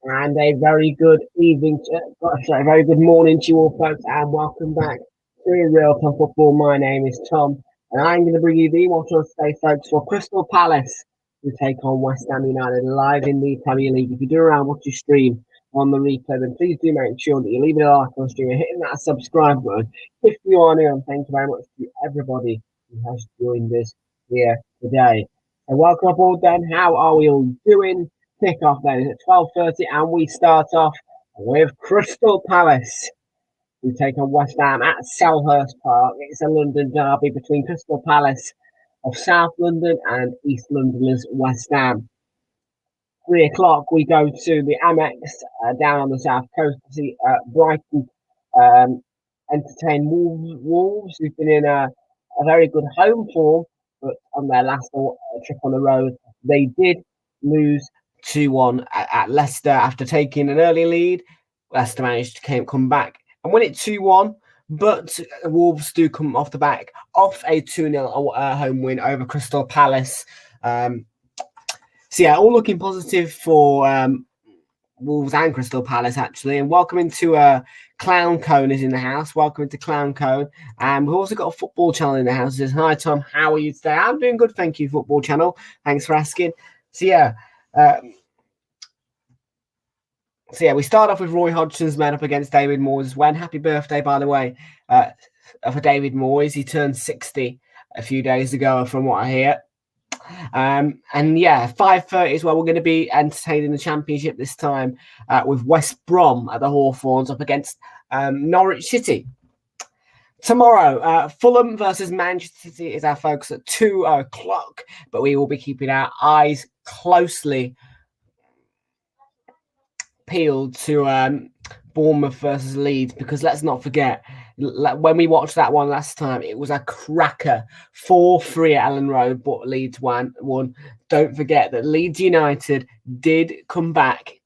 And a very good evening, sorry, very good morning to you all, folks, and welcome back to Realltom Football. My name is Tom, and I'm going to bring you the watch on today, folks, for Crystal Palace to take on West Ham United live in the Premier League. If you do around watch your stream on the replay, then please do make sure that you're leaving a like on the stream and hitting that subscribe button. If you are new, and thank you very much to everybody who has joined us here today. So welcome aboard then. How are we all doing? Kick off then is at 12:30 and we start off with Crystal Palace. We take on West Ham at Selhurst Park. It's a London derby between Crystal Palace of South London and East Londoners West Ham. 3 o'clock we go to the Amex down on the south coast to see Brighton entertain Wolves, who've been in a very good home form, but on their last trip on the road, they did lose 2-1 at Leicester after taking an early lead. Leicester managed to come back and win it 2-1, but Wolves do come off the back off a 2-0 home win over Crystal Palace. So yeah, all looking positive for Wolves and Crystal Palace, actually. And welcome into Clown Cone is in the house. Welcome into Clown Cone. And we've also got a football channel in the house. It says, hi, Tom. How are you today? I'm doing good. Thank you, football channel. Thanks for asking. So yeah, we start off with Roy Hodgson's man up against David Moyes. When happy birthday, by the way, for David Moyes. He turned 60 a few days ago, from what I hear. And yeah, 5:30 as well. We're going to be entertaining the Championship this time with West Brom at the Hawthorns up against Norwich City. Tomorrow, Fulham versus Manchester City is our focus at 2 o'clock, but we will be keeping our eyes closely peeled to Bournemouth versus Leeds, because let's not forget, when we watched that one last time, it was a cracker. 4-3 at Ellen Road, but Leeds won. Don't forget that Leeds United did come back.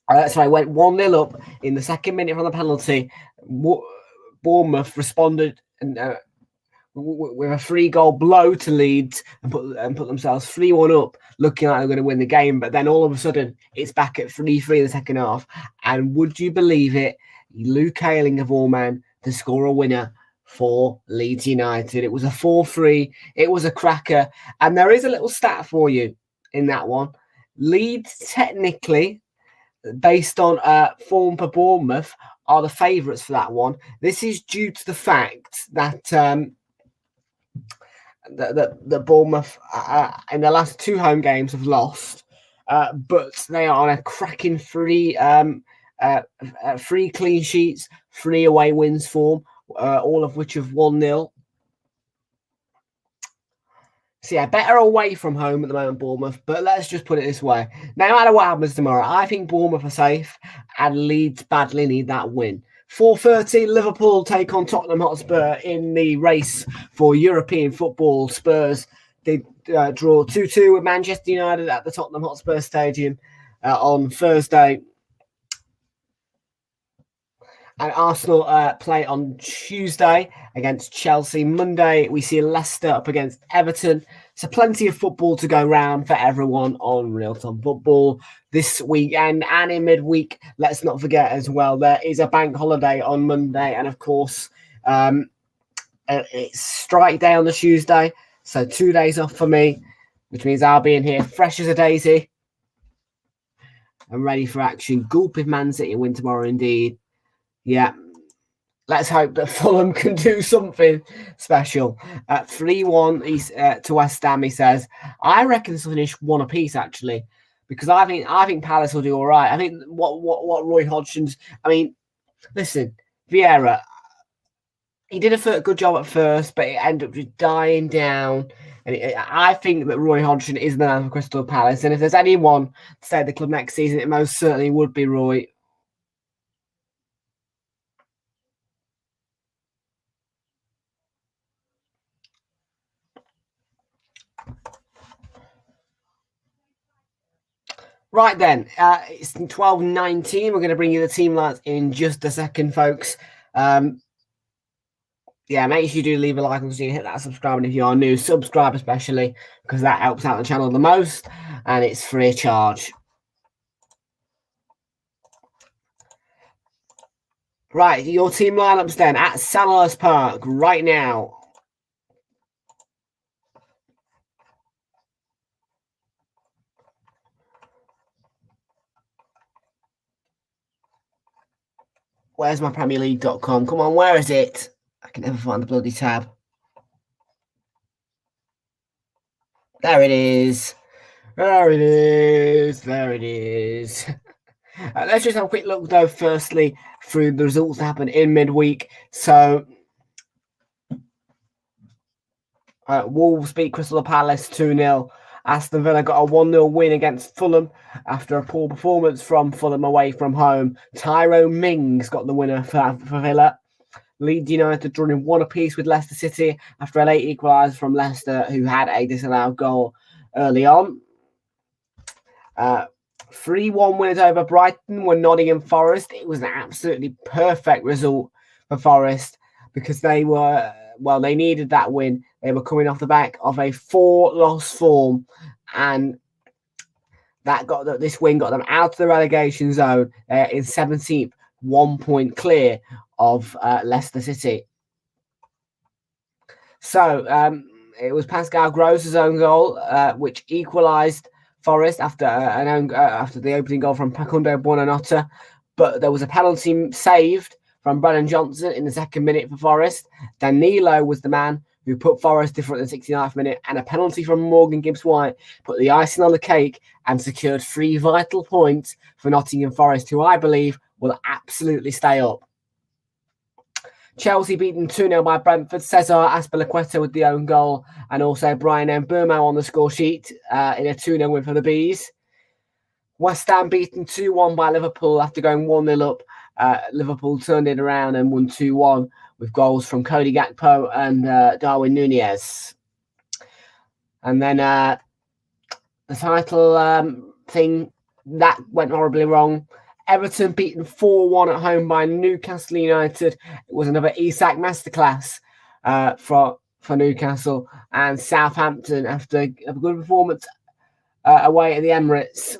Went 1-0 up in the second minute from the penalty. Bournemouth responded and with a 3-goal blow to Leeds and put themselves 3-1 up, looking like they're going to win the game. But then all of a sudden, it's back at 3-3 in the second half. And would you believe it? Luke Ayling, of all men, to score a winner for Leeds United. It was a 4-3. It was a cracker. And there is a little stat for you in that one. Leeds, technically, based on form for Bournemouth, are the favourites for that one. This is due to the fact that the Bournemouth in the last 2 home games have lost, but they are on a cracking 3 clean sheets, 3 away wins form, all of which have 1-0. So yeah, better away from home at the moment, Bournemouth. But let's just put it this way: no matter what happens tomorrow, I think Bournemouth are safe, and Leeds badly need that win. 4:30, Liverpool take on Tottenham Hotspur in the race for European football. Spurs they draw 2-2 with Manchester United at the Tottenham Hotspur Stadium on Thursday. And Arsenal play on Tuesday against Chelsea. Monday, we see Leicester up against Everton. So plenty of football to go round for everyone on Realltom Football this weekend. And in midweek, let's not forget as well, there is a bank holiday on Monday. And of course, it's strike day on the Tuesday. So 2 days off for me, which means I'll be in here fresh as a daisy and ready for action. Gulp if Man City win tomorrow indeed. Yeah, let's hope that Fulham can do something special. 3-1 to West Ham, he says. I reckon this will finish 1 apiece, actually, because I think Palace will do all right. I think what Roy Hodgson's... I mean, listen, Vieira, he did a good job at first, but it ended up just dying down. And I think that Roy Hodgson is the man for Crystal Palace. And if there's anyone to stay at the club next season, it most certainly would be Roy. Right then, it's 12:19. We're going to bring you the team lines in just a second, folks. Yeah, make sure you do leave a like and hit that subscribe. And if you are new, subscribe especially, because that helps out the channel the most, and it's free of charge. Right, your team lineups then at Selhurst Park right now. Where's my Premier League.com? Come on, where is it? I can never find the bloody tab. There it is. There it is. There it is. Let's just have a quick look, though, firstly, through the results that happened in midweek. So, Wolves beat Crystal Palace 2-0. Aston Villa got a 1-0 win against Fulham after a poor performance from Fulham away from home. Tyrone Mings got the winner for Villa. Leeds United drawing 1 apiece with Leicester City after a late equaliser from Leicester, who had a disallowed goal early on. 3-1 winners over Brighton were Nottingham Forest. It was an absolutely perfect result for Forest because they needed that win. They were coming off the back of a 4-loss form, and this win got them out of the relegation zone in 17th, 1 point clear of Leicester City. So it was Pascal Gross's own goal, which equalised Forest after the opening goal from Facundo Buonanotte, but there was a penalty saved from Brennan Johnson in the second minute for Forest. Danilo was the man who put Forest different in the 69th minute, and a penalty from Morgan Gibbs-White put the icing on the cake and secured 3 vital points for Nottingham Forest, who I believe will absolutely stay up. Chelsea beaten 2-0 by Brentford. Cesar Azpilicueta with the own goal, and also Brian Mbeumo on the score sheet in a 2-0 win for the Bees. West Ham beaten 2-1 by Liverpool after going 1-0 up. Liverpool turned it around and won 2-1 with goals from Cody Gakpo and Darwin Nunez. And then the title thing, that went horribly wrong. Everton beaten 4-1 at home by Newcastle United. It was another Isak masterclass for Newcastle. And Southampton, after a good performance away at the Emirates,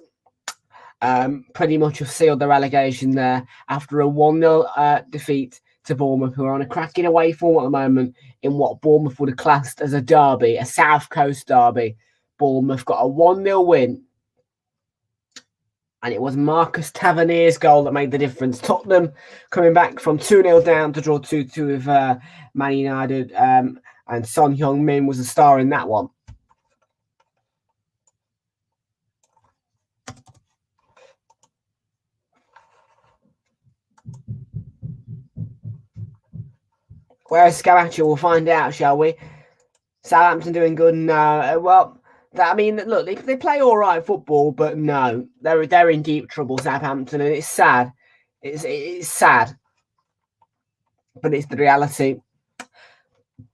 pretty much have sealed the relegation there after a 1-0 defeat to Bournemouth, who are on a cracking away form at the moment in what Bournemouth would have classed as a derby, a South Coast derby. Bournemouth got a 1-0 win, and it was Marcus Tavernier's goal that made the difference. Tottenham coming back from 2-0 down to draw 2-2 with Man United, and Son Heung-min was a star in that one. Where's Scamaccio? We'll find out, shall we? Southampton doing good? No. Well, I mean, look, they play all right football, but no, they're in deep trouble, Southampton, and it's sad. It's sad, but it's the reality.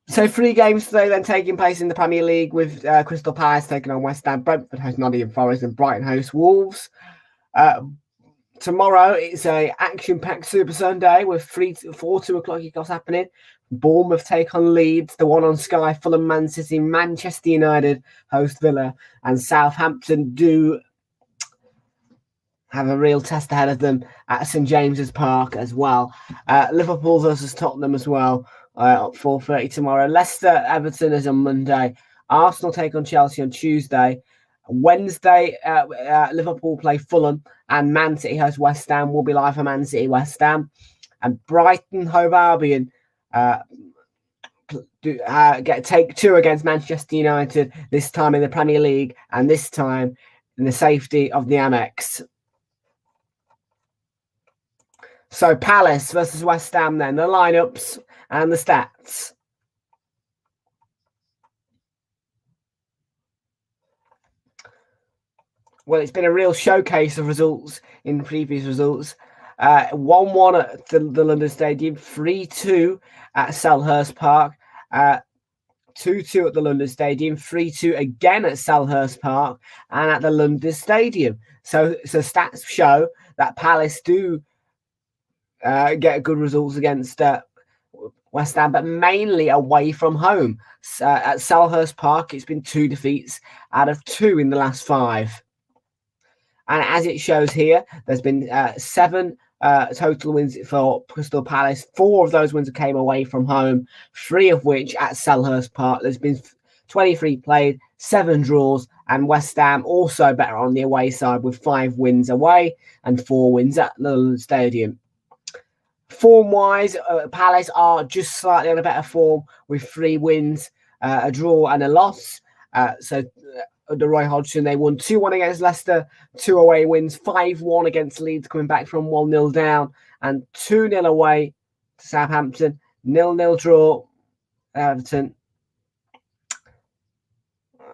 So 3 games today then taking place in the Premier League, with Crystal Palace taking on West Ham, Brentford host Nottingham Forest, and Brighton host Wolves. Tomorrow it's a action-packed Super Sunday with 4 2 o'clock kickoffs happening. Bournemouth take on Leeds, the one on Sky, Fulham, Man City, Manchester United host Villa, and Southampton do have a real test ahead of them at St James's Park as well. Liverpool versus Tottenham as well at 4:30 tomorrow. Leicester, Everton is on Monday. Arsenal take on Chelsea on Tuesday. Wednesday, Liverpool play Fulham, and Man City host West Ham. Will be live for Man City, West Ham. And Brighton, Hove Albion take 2 against Manchester United, this time in the Premier League, and this time in the safety of the Amex. So Palace versus West Ham then, the lineups and the stats. Well, it's been a real showcase of results in previous results. 1-1 at the London Stadium, 3-2 at Selhurst Park, 2-2 at the London Stadium, 3-2 again at Selhurst Park and at the London Stadium. So stats show that Palace do get good results against West Ham, but mainly away from home. At Selhurst Park, it's been 2 defeats out of 2 in the last 5. And as it shows here, there's been 7 total wins for Crystal Palace. 4 of those wins came away from home, 3 of which at Selhurst Park. There's been 23 played, 7 draws, and West Ham also better on the away side with 5 wins away and 4 wins at the Stadium. Form-wise, Palace are just slightly on a better form with 3 wins, a draw and a loss. Under Roy Hodgson, they won 2-1 against Leicester, 2 away wins, 5-1 against Leeds, coming back from 1-0 down, and 2-0 away to Southampton, 0-0 draw Everton,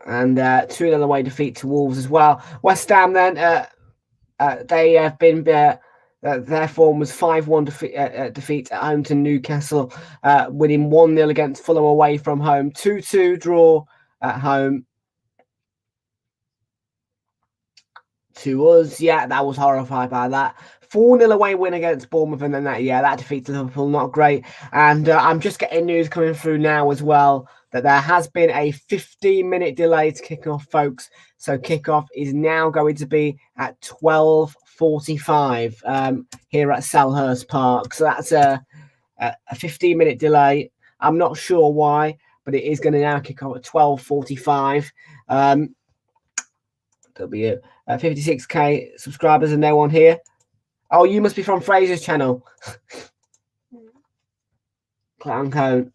and 2-0 away defeat to Wolves as well. West Ham then, they have been... their form was 5-1 defeat at home to Newcastle, winning 1-0 against Fulham away from home, 2-2 draw at home to us. Yeah, that was horrified by that. 4-0 away win against Bournemouth, and then that defeat to Liverpool, not great. And I'm just getting news coming through now as well that there has been a 15-minute delay to kick off, folks. So kickoff is now going to be at 12:45 here at Selhurst Park. So that's a 15-minute delay. I'm not sure why, but it is going to now kick off at 12:45. There'll be 56k subscribers and no one here. Oh, you must be from Fraser's channel. Clown Cone.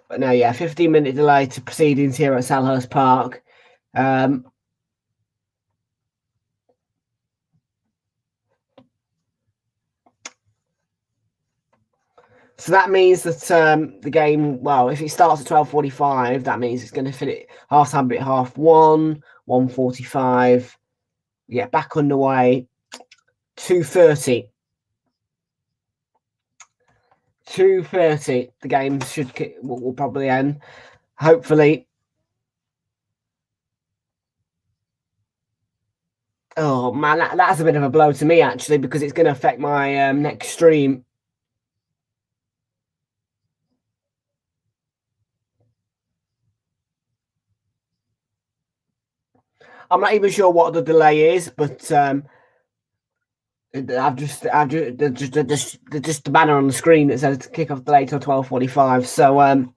But no, 15-minute delay to proceedings here at Selhurst Park. So that means that the game, well, if it starts at 12:45, that means it's going to finish half time at 1:30, 1:45. Yeah, back underway. 2:30. 2:30. The game will probably end. Hopefully. Oh man, that's a bit of a blow to me actually, because it's going to affect my next stream. I'm not even sure what the delay is, but I've just the banner on the screen that says kick off delay till 12:45. So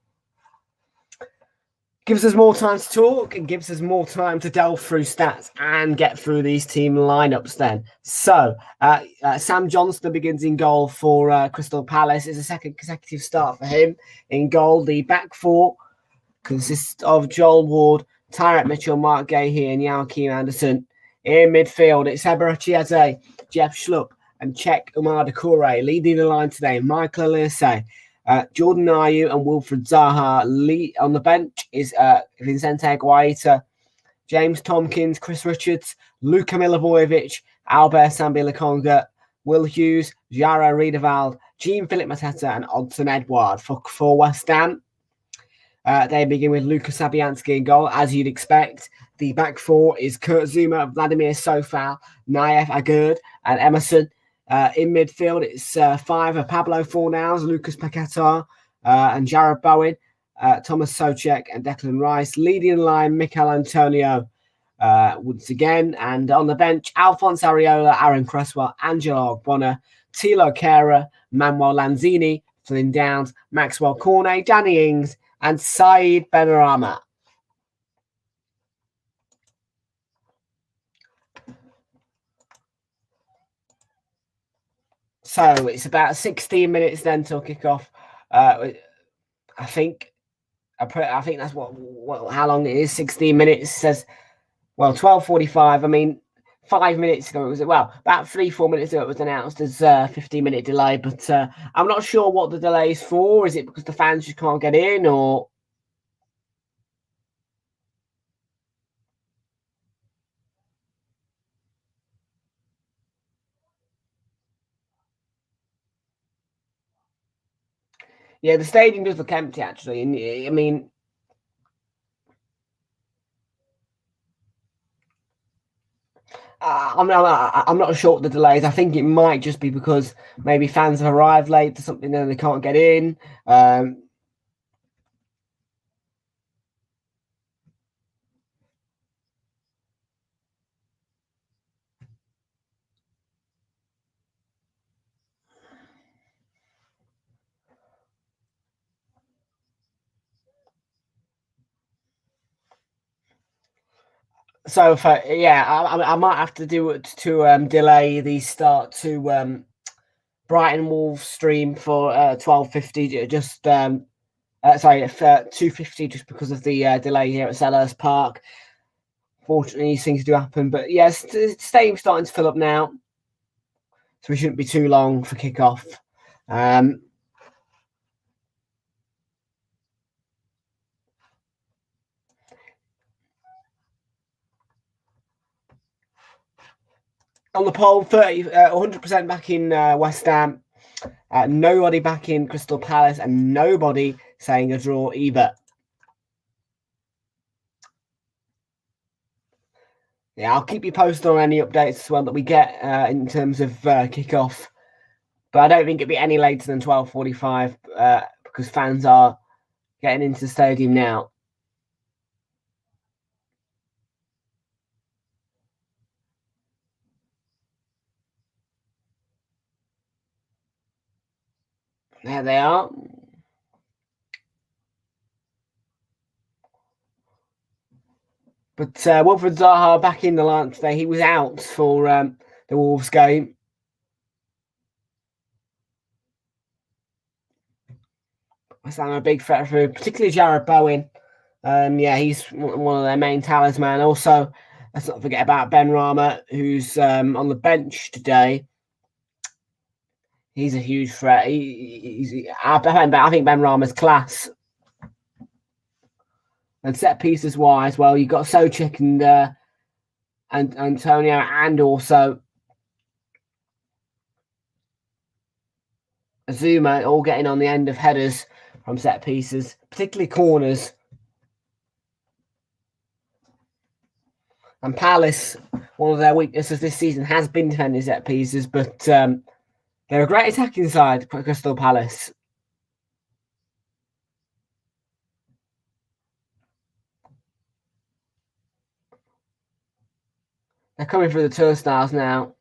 gives us more time to talk and gives us more time to delve through stats and get through these team lineups then. So Sam Johnston begins in goal for Crystal Palace. It's a second consecutive start for him in goal. The back four consists of Joel Ward, Tyrek Mitchell, Mark Gahey and Joachim Anderson. In midfield, it's Ebra Chieze, Jeff Schlupp and Czech Umar Doucouré. Leading the line today, Michael Elise, Jordan Ayew and Wilfred Zaha. On the bench is Vicente Guaita, James Tompkins, Chris Richards, Luka Milivojevic, Albert Sambi-Lokonga, Will Hughes, Jara Riedewald, Jean-Philippe Mateta and Odsonne Edouard for West Ham. They begin with Lucas Fabianski in goal, as you'd expect. The back four is Kurt Zouma, Vladimir Sofal, Naif Agurd, and Emerson. In midfield, it's five of Pablo Fornals, Lucas Paquetá, and Jared Bowen, Thomas Soucek, and Declan Rice. Leading the line, Mikel Antonio once again. And on the bench, Alphonse Areola, Aaron Cresswell, Angelo Ogbonna, Thilo Kehrer, Manuel Lanzini, Flynn Downs, Maxwell Cornet, Danny Ings, and Saeed Benrahma. So it's about 16 minutes then till kick off. I think that's what how long it is. 16 minutes. It says, well, 12:45. I mean, 5 minutes ago it was about 3-4 minutes ago it was announced as a 15-minute delay. But I'm not sure what the delay is for. Is it because the fans just can't get in, or? Yeah, the stadium does look empty actually, and I mean, I'm not sure what the delays. I think it might just be because maybe fans have arrived late to something and they can't get in. So I might have to do it to delay the start to Brighton Wolves stream for 12:50. Just Sorry, 2:50 just because of the delay here at Selhurst Park. Fortunately, these things do happen. But yes, the stadium's starting to fill up now, so we shouldn't be too long for kickoff. On the poll, 100% back in West Ham, nobody back in Crystal Palace, and nobody saying a draw either. Yeah, I'll keep you posted on any updates as well that we get in terms of kickoff. But I don't think it'll be any later than 12:45 because fans are getting into the stadium now. There they are. But Wilfred Zaha back in the lineup today. He was out for the Wolves game. West Ham are a big threat for particularly Jarrod Bowen. Yeah, he's one of their main talisman. Also, let's not forget about Ben Rama, who's on the bench today. He's a huge threat. I think Ben Rama's class. And set pieces wise, well, you've got Souček and Antonio, and also Azuma, all getting on the end of headers from set pieces, particularly corners. And Palace, one of their weaknesses this season has been defending set pieces, but they're a great attacking side, Crystal Palace. They're coming through the turnstiles now.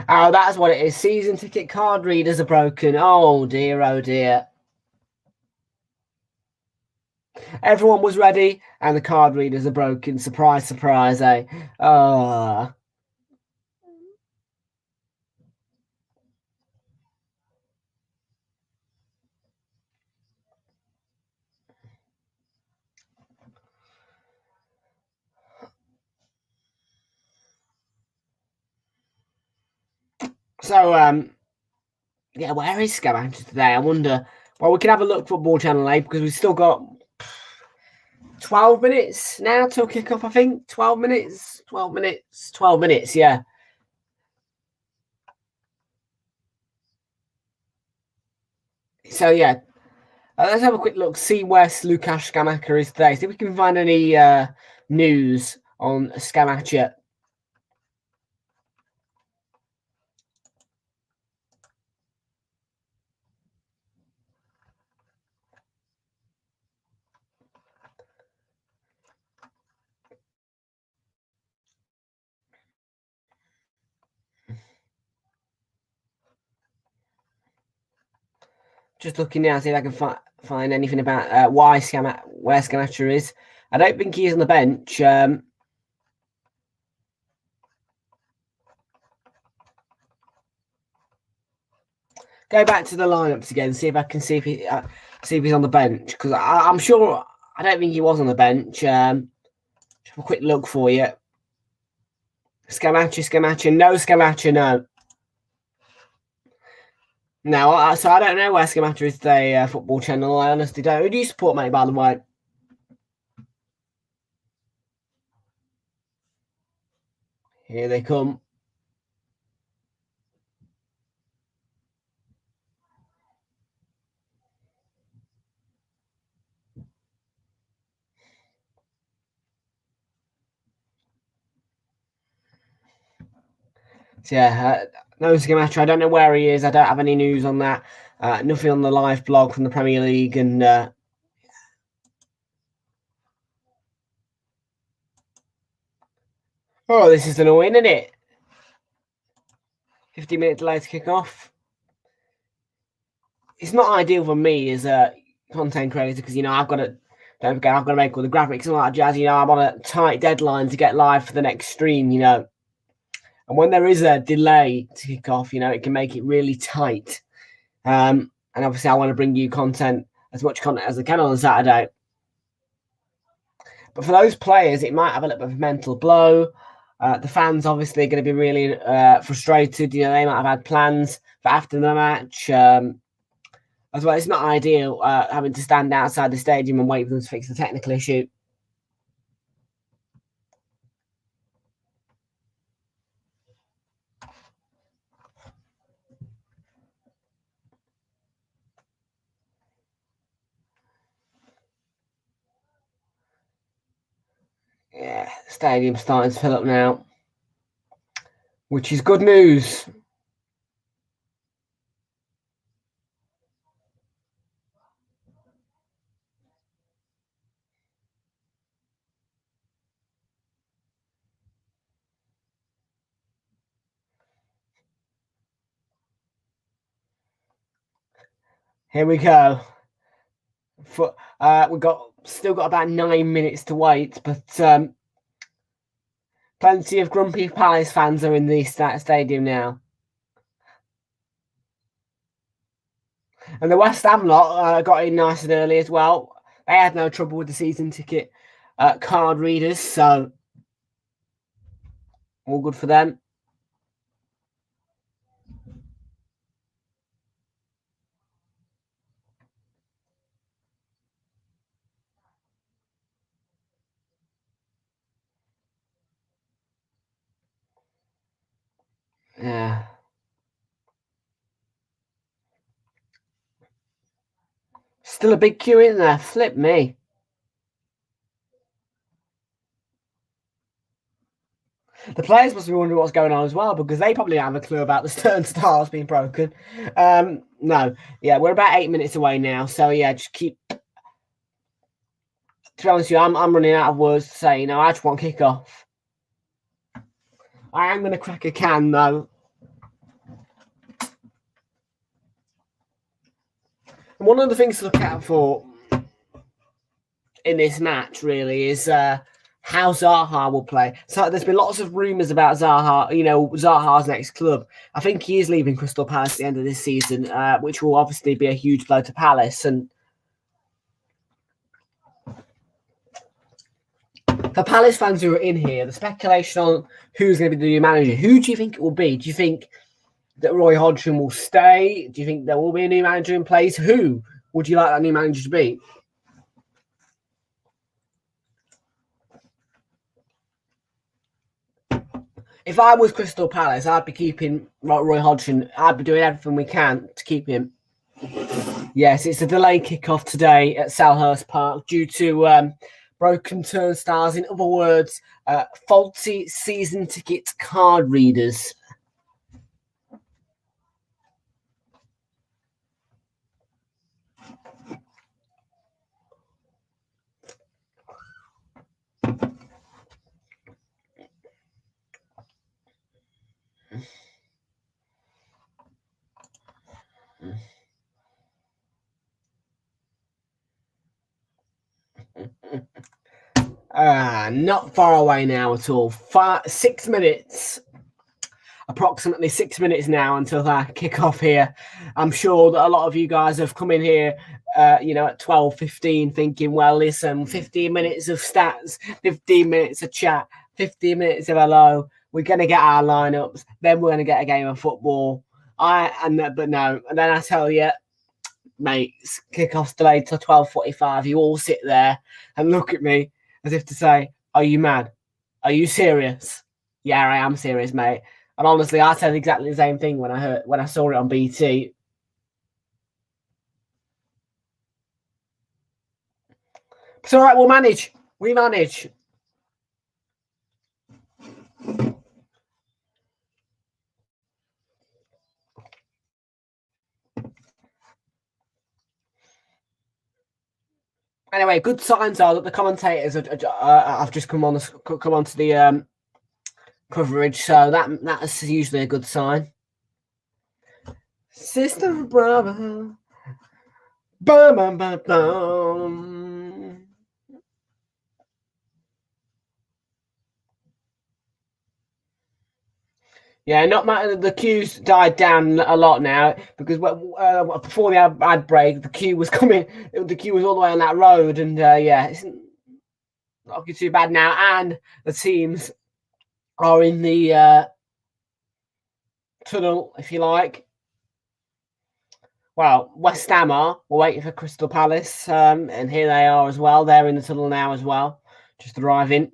Oh, that's what it is. Season ticket card readers are broken. Oh dear, oh dear. Everyone was ready, and the card readers are broken. Surprise, surprise, eh? Oh. So, yeah, where is Scamander today? I wonder. Well, we can have a look for Football Channel A because we've still got 12 minutes now till kick-off, I think. 12 minutes, 12 minutes, 12 minutes, yeah. So, yeah, let's have a quick look, see where Lukasz Scamacca is today. See if we can find any news on Scamacca. Just looking now, see if I can find anything about where Scamacca is. I don't think he is on the bench. Go back to the lineups again. See if I can see if he's on the bench because I'm sure I don't think he was on the bench. Just a quick look for you. Scamacca, no Scamacca, no. No, so I don't know where Scamacca is today. Football Channel. I honestly don't. Who do you support, mate? By the way. Here they come. So yeah, no Scamacca. I don't know where he is. I don't have any news on that. Nothing on the live blog from the Premier League. And oh, this is annoying, isn't it? 50-minute delay to kick off. It's not ideal for me as a content creator because, you know, I've got to Don't forget, I've got to make all the graphics and all that jazz. I'm on a tight deadline to get live for the next stream, And when there is a delay to kick off, it can make it really tight. And obviously, I want to bring you as much content as I can on Saturday. But for those players, it might have a little bit of a mental blow. The fans obviously are going to be really frustrated. They might have had plans for after the match. As well, it's not ideal having to stand outside the stadium and wait for them to fix the technical issue. Yeah, the stadium's starting to fill up now, which is good news. Here we go. We've still got about 9 minutes to wait, but plenty of grumpy Palace fans are in the stadium now. And the West Ham lot got in nice and early as well. They had no trouble with the season ticket card readers, so all good for them. Yeah. Still a big queue in there. Flip me. The players must be wondering what's going on as well, because they probably don't have a clue about the turnstiles being broken. No. Yeah, we're about 8 minutes away now. So, yeah, just keep... To be honest with you, I'm running out of words to say. I just want kickoff. I am going to crack a can, though. And one of the things to look out for in this match, really, is how Zaha will play. So there's been lots of rumours about Zaha, Zaha's next club. I think he is leaving Crystal Palace at the end of this season, which will obviously be a huge blow to Palace. And for Palace fans who are in here, the speculation on who's going to be the new manager, who do you think it will be? Do you think that Roy Hodgson will stay? Do you think there will be a new manager in place? Who would you like that new manager to be? If I was Crystal Palace, I'd be keeping Roy Hodgson. I'd be doing everything we can to keep him. Yes, it's a delayed kickoff today at Selhurst Park due to broken turnstiles. In other words, faulty season ticket card readers. Not far away now at all. 6 minutes. Approximately 6 minutes now until that kick-off here. I'm sure that a lot of you guys have come in here, at 12:15 thinking, well, listen, 15 minutes of stats, 15 minutes of chat, 15 minutes of hello. We're going to get our lineups. Then we're going to get a game of football. But no. And then I tell you, mate, kick-off's delayed till 12:45. You all sit there and look at me as if to say, are you mad? Are you serious? Yeah, I am serious, mate. And honestly, I said exactly the same thing when I saw it on BT. It's all right. We'll manage. We manage. Anyway, good signs are that the commentators have just come onto the coverage, so that is usually a good sign. Sister brother, bum, bum, bum, bum. Yeah, not matter. The queue's died down a lot now because before the ad break, the queue was coming. The queue was all the way on that road, and yeah, it's not looking too bad now. And the teams are in the tunnel, if you like. Well, West Ham are. We're waiting for Crystal Palace, and here they are as well. They're in the tunnel now as well, just arriving.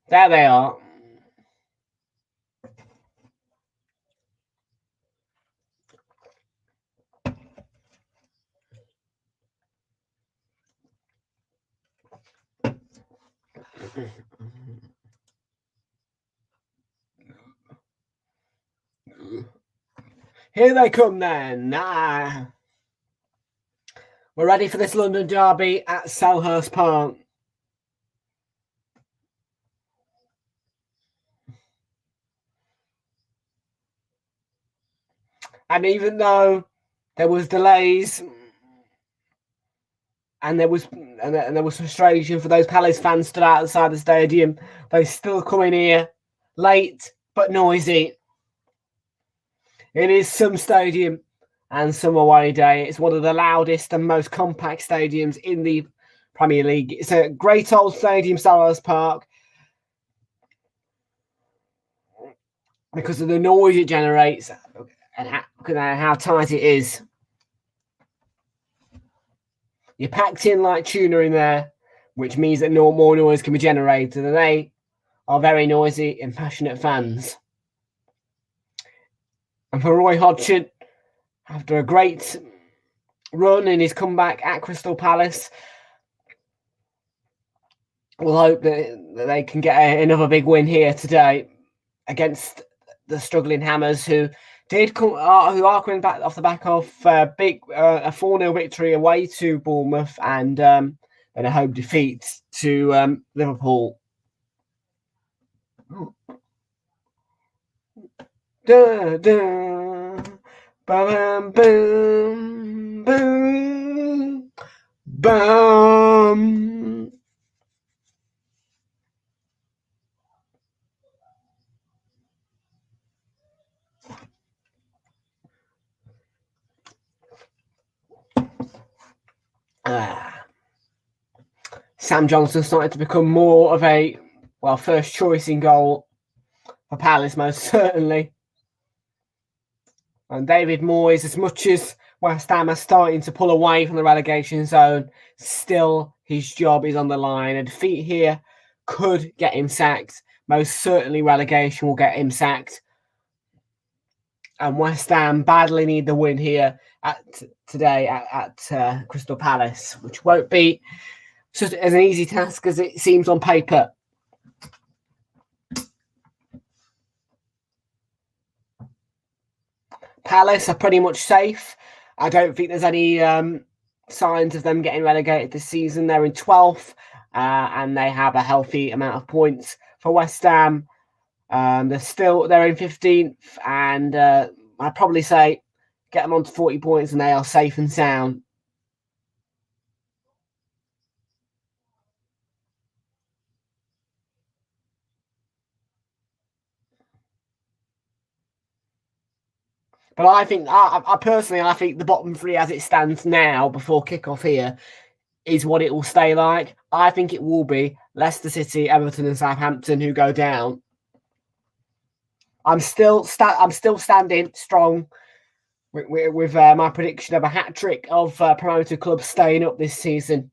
There they are. Here they come then. We're ready for this London derby at Selhurst Park. And even though there was delays and there was frustration for those Palace fans stood outside the stadium, they still come in here late but noisy. It is some stadium and some away day. It's one of the loudest and most compact stadiums in the Premier League. It's a great old stadium, Selhurst Park, because of the noise it generates and how tight it is. You're packed in like tuna in there, which means that no more noise can be generated, and they are very noisy and passionate fans. And for Roy Hodgson, after a great run in his comeback at Crystal Palace, we'll hope that they can get another big win here today against the struggling Hammers, who are coming back off the back of a 4-0 victory away to Bournemouth and a home defeat to Liverpool. Da, da, ba-bam, boom, boom, bam. Sam Johnson started to become more of a first choice in goal for Palace, most certainly. And David Moyes, as much as West Ham are starting to pull away from the relegation zone, still his job is on the line. A defeat here could get him sacked. Most certainly relegation will get him sacked. And West Ham badly need the win here today at Crystal Palace, which won't be such as an easy task as it seems on paper. Palace are pretty much safe. I don't think there's any signs of them getting relegated this season. They're in 12th and they have a healthy amount of points. For West Ham, they're in 15th, and I'd probably say get them on to 40 points and they are safe and sound. But I think, I personally think the bottom three as it stands now before kickoff here is what it will stay like. I think it will be Leicester City, Everton, and Southampton who go down. I'm still standing strong with my prediction of a hat trick of promoted clubs staying up this season.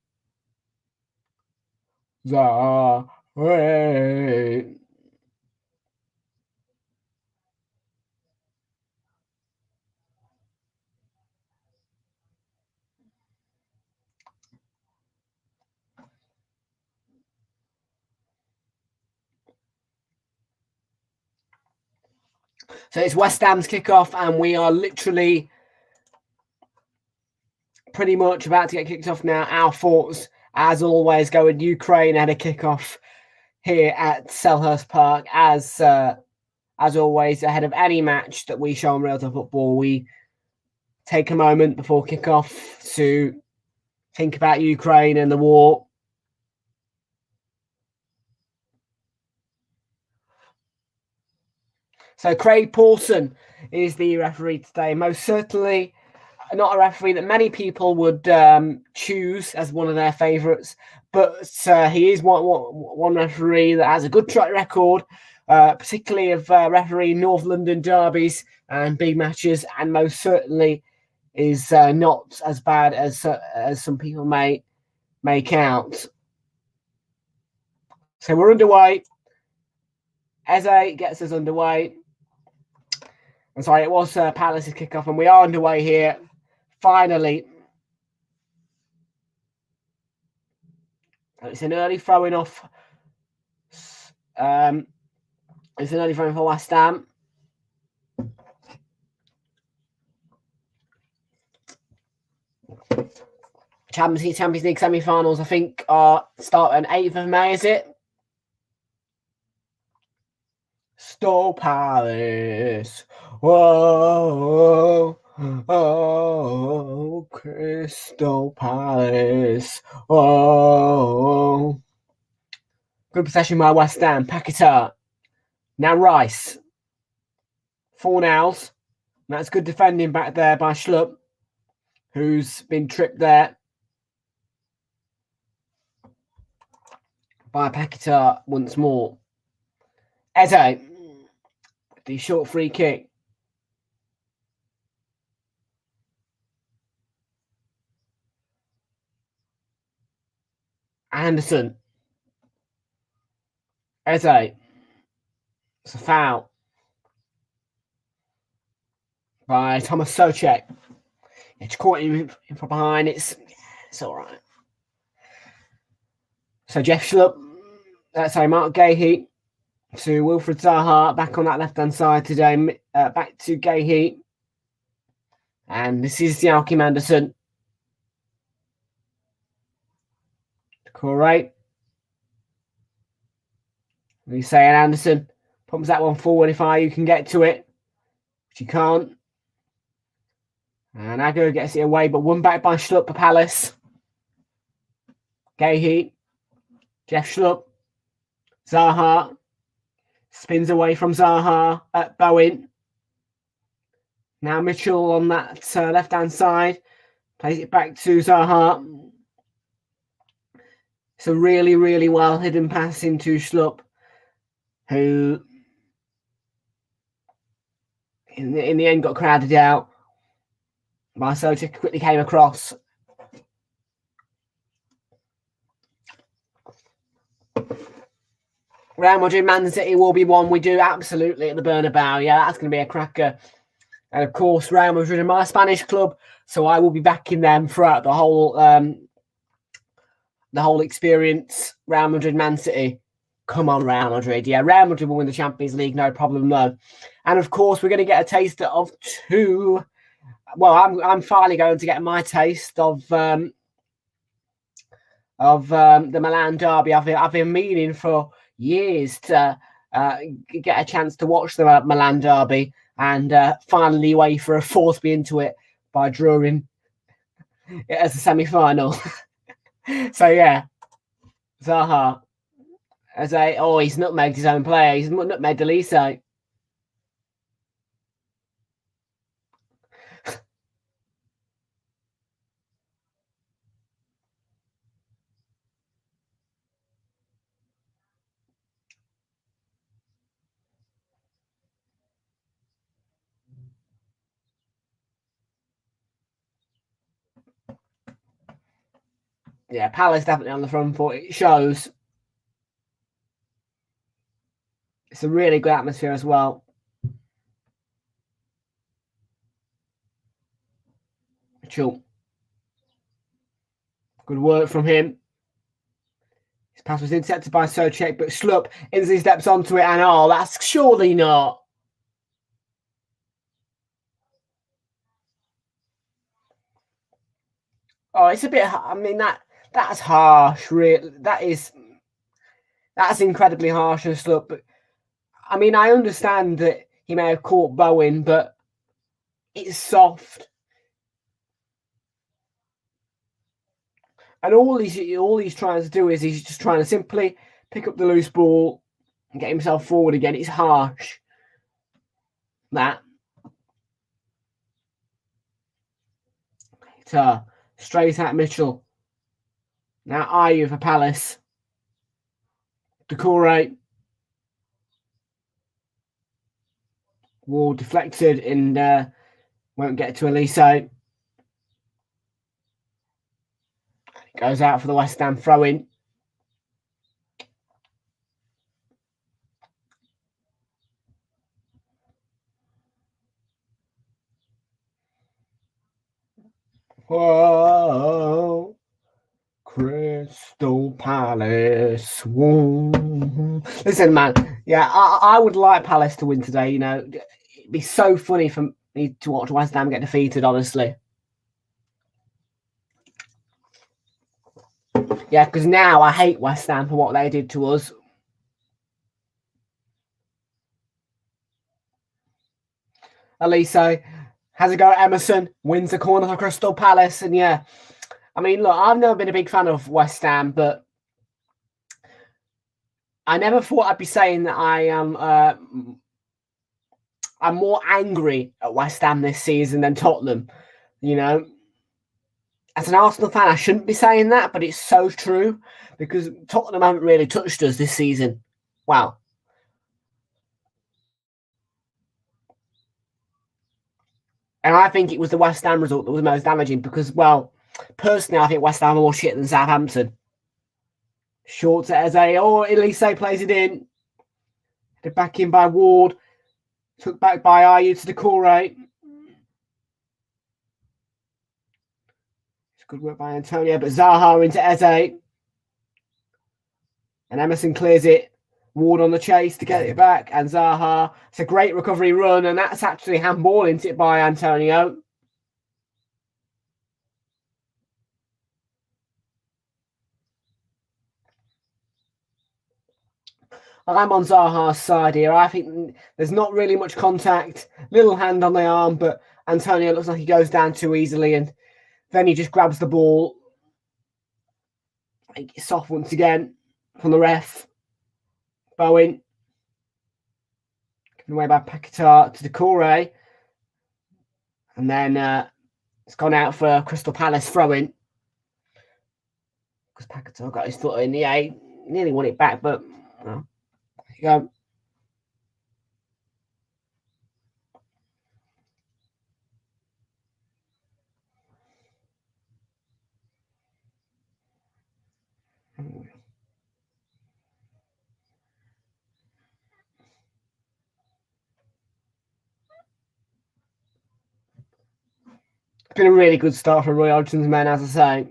So it's West Ham's kickoff, and we are literally pretty much about to get kicked off now. Our thoughts, as always, go with Ukraine had a kickoff here at Selhurst Park. As always, ahead of any match that we show on Realltom Football, we take a moment before kick-off to think about Ukraine and the war. So Craig Pawson is the referee today. Most certainly not a referee that many people would choose as one of their favourites, but he is one referee that has a good track record, particularly of refereeing North London derbies and big matches, and most certainly is not as bad as some people may make out. So we're underway. Eze gets us underway. I'm sorry, it was Palace's kickoff, and we are underway here. Finally, it's an early throwing off. It's an early throwing for West Ham. Champions League semi-finals, I think, are start on 8th of May, is it? Crystal Palace. Whoa, oh, Crystal Palace. Whoa. Good possession by West Ham. Paquetá. Now Rice. 4-0. That's good defending back there by Schlupp, who's been tripped there by Paquetá once more. Eze. The short free kick. Anderson. Eze. It's a foul by Thomas Souček. It's caught him from behind. It's all right. So Jeff Schlupp, Mark Gahey to Wilfried Zaha, back on that left-hand side today. Back to Gahey. And this is Joachim Andersen. Correct. We say Anderson pumps that one forward if you can get to it. But you can't. And Agger gets it away, but one back by Schlupp for Palace. Gahey. Jeff Schlupp. Zaha. Spins away from Zaha at Bowen. Now Mitchell on that left-hand side. Plays it back to Zaha. It's a really, really well hidden pass into Schlupp, who in the end got crowded out. Souček quickly came across. Real Madrid, Man City will be one we do absolutely at the Bernabeu. Yeah, that's going to be a cracker. And of course, Real Madrid are my Spanish club, so I will be backing them throughout the whole experience. Real Madrid, Man City. Come on, Real Madrid. Yeah, Real Madrid will win the Champions League, no problem though. And of course, we're going to get a taste of two. Well, I'm finally going to get my taste of the Milan derby. I've been meaning for years to get a chance to watch the Milan derby, and finally UEFA forced me into it by drawing it as a semi-final. So yeah, Zaha he's nutmegged his own player. He's nutmegged Elise. Yeah, Palace definitely on the front foot. It shows. It's a really good atmosphere as well. Chill. Good work from him. His pass was intercepted by Souček, but Schlupp instantly steps onto it, and that's surely not. Oh, it's a bit. I mean that's harsh. Really, that's incredibly harsh and Schlupp. But I mean, I understand that he may have caught Bowen, but it's soft. And all he's trying to do is he's just trying to simply pick up the loose ball and get himself forward again. It's harsh. That. Straight at Mitchell. Now Ayew for Palace. Decore. Wall deflected and won't get to Elise. Goes out for the West Ham throw-in. Whoa, Crystal Palace. Whoa. Listen, man. Yeah, I would like Palace to win today. You know, it'd be so funny for me to watch West Ham get defeated. Honestly. Yeah, because now I hate West Ham for what they did to us. Elise has a go at Emerson, wins the corner for Crystal Palace, and yeah, I mean, look, I've never been a big fan of West Ham, but I never thought I'd be saying that I am. I'm more angry at West Ham this season than Tottenham. You know, as an Arsenal fan, I shouldn't be saying that, but it's so true because Tottenham haven't really touched us this season. Wow. And I think it was the West Ham result that was most damaging because, well, personally, I think West Ham are more shit than Southampton. Short to Eze. Oh, Elise plays it in. Headed back in by Ward. Took back by Ayew to Decore. It's good work by Antonio, but Zaha into Eze. And Emerson clears it. Ward on the chase to get it back. And Zaha. It's a great recovery run. And that's actually handball into it by Antonio. I'm on Zaha's side here. I think there's not really much contact. Little hand on the arm, but Antonio looks like he goes down too easily. And then he just grabs the ball. It's off once again from the ref. Bowen. Given away by Paquetá to Decore. And then it's gone out for Crystal Palace throw-in. Because Paquetá got his foot in the A. Nearly won it back, but well, there you go. It's been a really good start for Realltom's men, as I say.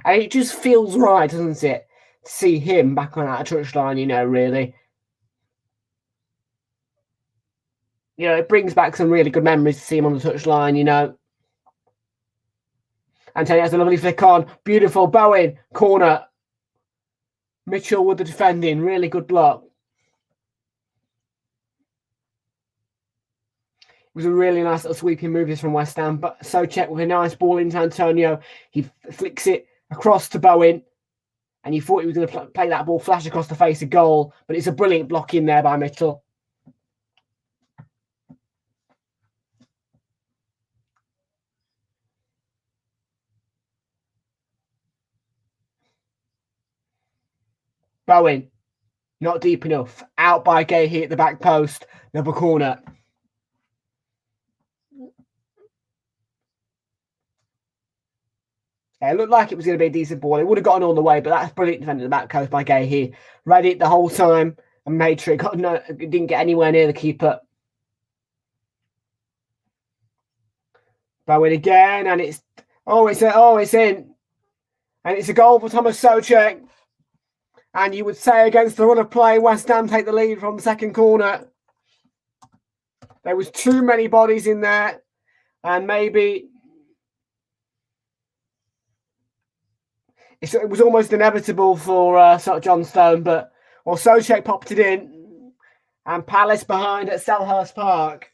And it just feels right, doesn't it? To see him back on that touchline, you know, really. You know, it brings back some really good memories to see him on the touchline, you know. Antonio has a lovely flick on. Beautiful. Bowen. Corner. Mitchell with the defending. Really good block. It was a really nice little sweeping move from West Ham. But Souček with a nice ball into Antonio. He flicks it across to Bowen. And you thought he was going to play that ball flash across the face of goal. But it's a brilliant block in there by Mitchell. Bowen. Not deep enough. Out by Gahey at the back post. Another corner. It looked like it was going to be a decent ball. It would have gotten all the way, but that's brilliant defending the back post by Gahey. Read it the whole time and made sure it didn't get anywhere near the keeper. Bowen again, and it's in. And it's a goal for Thomas Souček. And you would say against the run of play, West Ham take the lead from the second corner. There was too many bodies in there. And maybe it was almost inevitable for John Stone, but Souček popped it in. And Palace behind at Selhurst Park.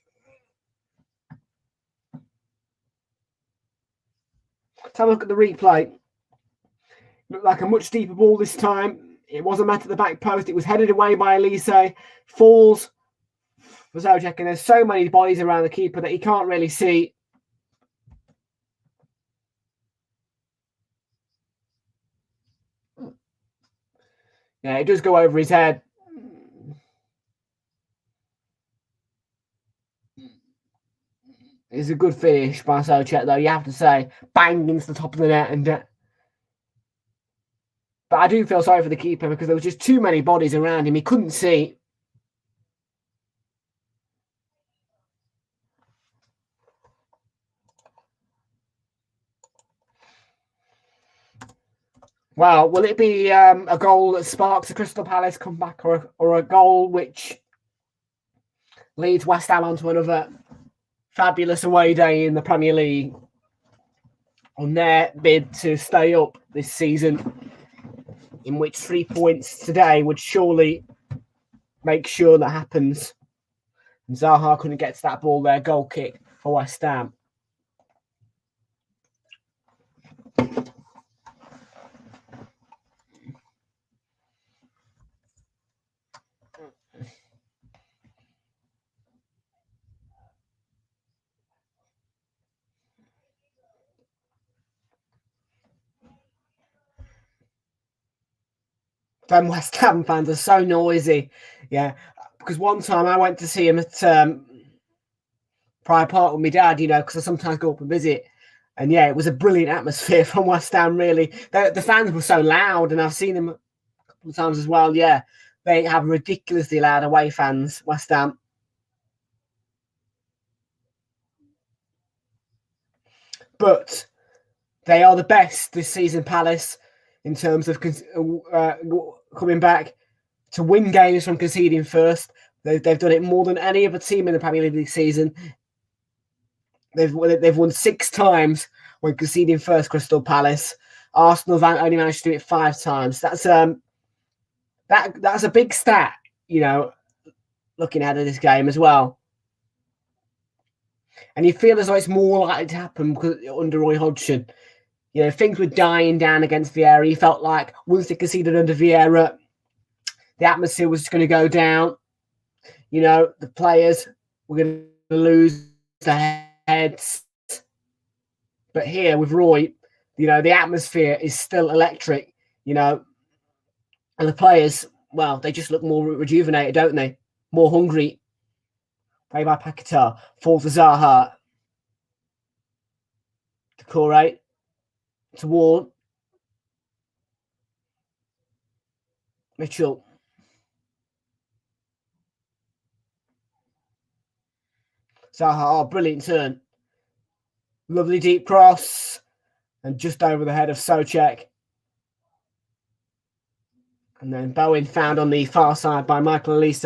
Let's have a look at the replay. Looked like a much deeper ball this time. It wasn't met at the back post. It was headed away by Elise. Falls for Zojek, and there's so many bodies around the keeper that he can't really see. Yeah, it does go over his head. It's a good finish by Zojek, though, you have to say. Bang into the top of the net. But I do feel sorry for the keeper because there was just too many bodies around him. He couldn't see. Well, will it be a goal that sparks a Crystal Palace comeback, or a goal which leads West Ham onto another fabulous away day in the Premier League on their bid to stay up this season, in which 3 points today would surely make sure that happens? And Zaha couldn't get to that ball there. Goal kick for West Ham. Them West Ham fans are so noisy. Yeah, because one time I went to see him at Pryor Park with my dad, because I sometimes go up and visit. And yeah, it was a brilliant atmosphere from West Ham, really. The fans were so loud, and I've seen them a couple of times as well. Yeah, they have ridiculously loud away fans, West Ham. But they are the best this season, Palace, in terms of coming back to win games from conceding first. They've done it more than any other team in the Premier League this season. They've won 6 times when conceding first, Crystal Palace. Arsenal have only managed to do it 5 times. That's a big stat, looking ahead of this game as well. And you feel as though it's more likely to happen under Roy Hodgson. Things were dying down against Vieira. He felt like once they conceded under Vieira, the atmosphere was going to go down. The players were going to lose their heads. But here with Roy, the atmosphere is still electric, and the players, well, they just look more rejuvenated, don't they? More hungry. Play by Paquetá, fall for Zaha. Decore to Ward. Mitchell. Zaha, brilliant turn. Lovely deep cross. And just over the head of Souček. And then Bowen found on the far side by Michael Elise.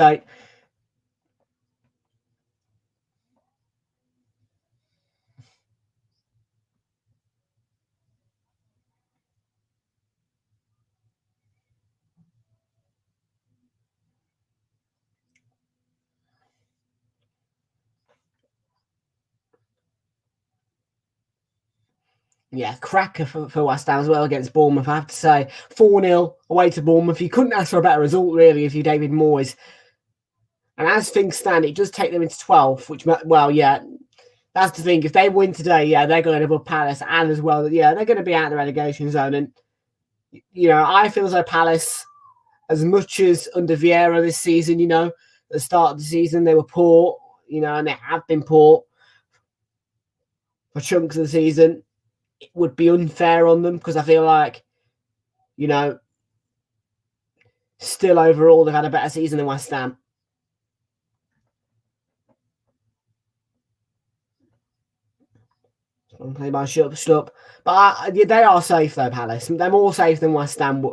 Yeah, cracker for West Ham as well against Bournemouth, I have to say. 4-0 away to Bournemouth. You couldn't ask for a better result, really, if you're David Moyes. And as things stand, it does take them into 12th, which, well, yeah, that's the thing. If they win today, yeah, they're going above Palace, and as well, yeah, they're going to be out of the relegation zone. And, I feel as though Palace, as much as under Vieira this season, at the start of the season, they were poor, and they have been poor for chunks of the season. It would be unfair on them because I feel like, still overall they've had a better season than West Ham. Play by Schlupp. But they are safe though, Palace. They're more safe than West Ham.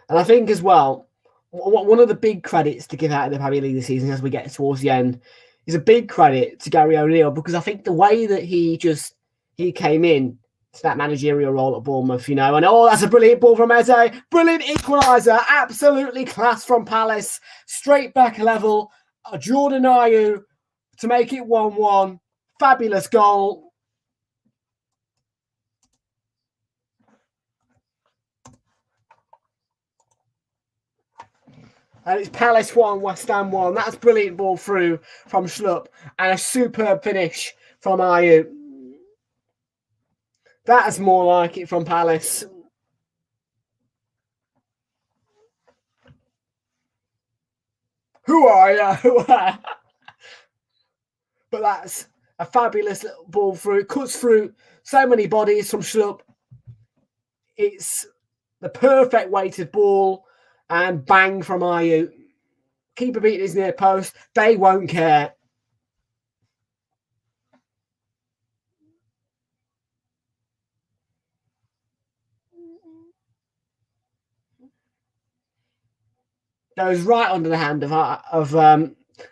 And I think as well, one of the big credits to give out of the Premier League this season as we get towards the end is a big credit to Gary O'Neill, because I think the way that he came in to that managerial role at Bournemouth, and that's a brilliant ball from Eze. Brilliant equaliser. Absolutely class from Palace. Straight back level. Jordan Ayew to make it 1-1. Fabulous goal. And it's Palace 1, West Ham 1. That's brilliant ball through from Schlupp. And a superb finish from Ayew. That's more like it from Palace. Who are you? But that's a fabulous little ball through. It cuts through so many bodies from Schlupp. It's the perfect weighted ball. And bang from Ayew. Keeper beating his near post. They won't care. Goes right under the hand of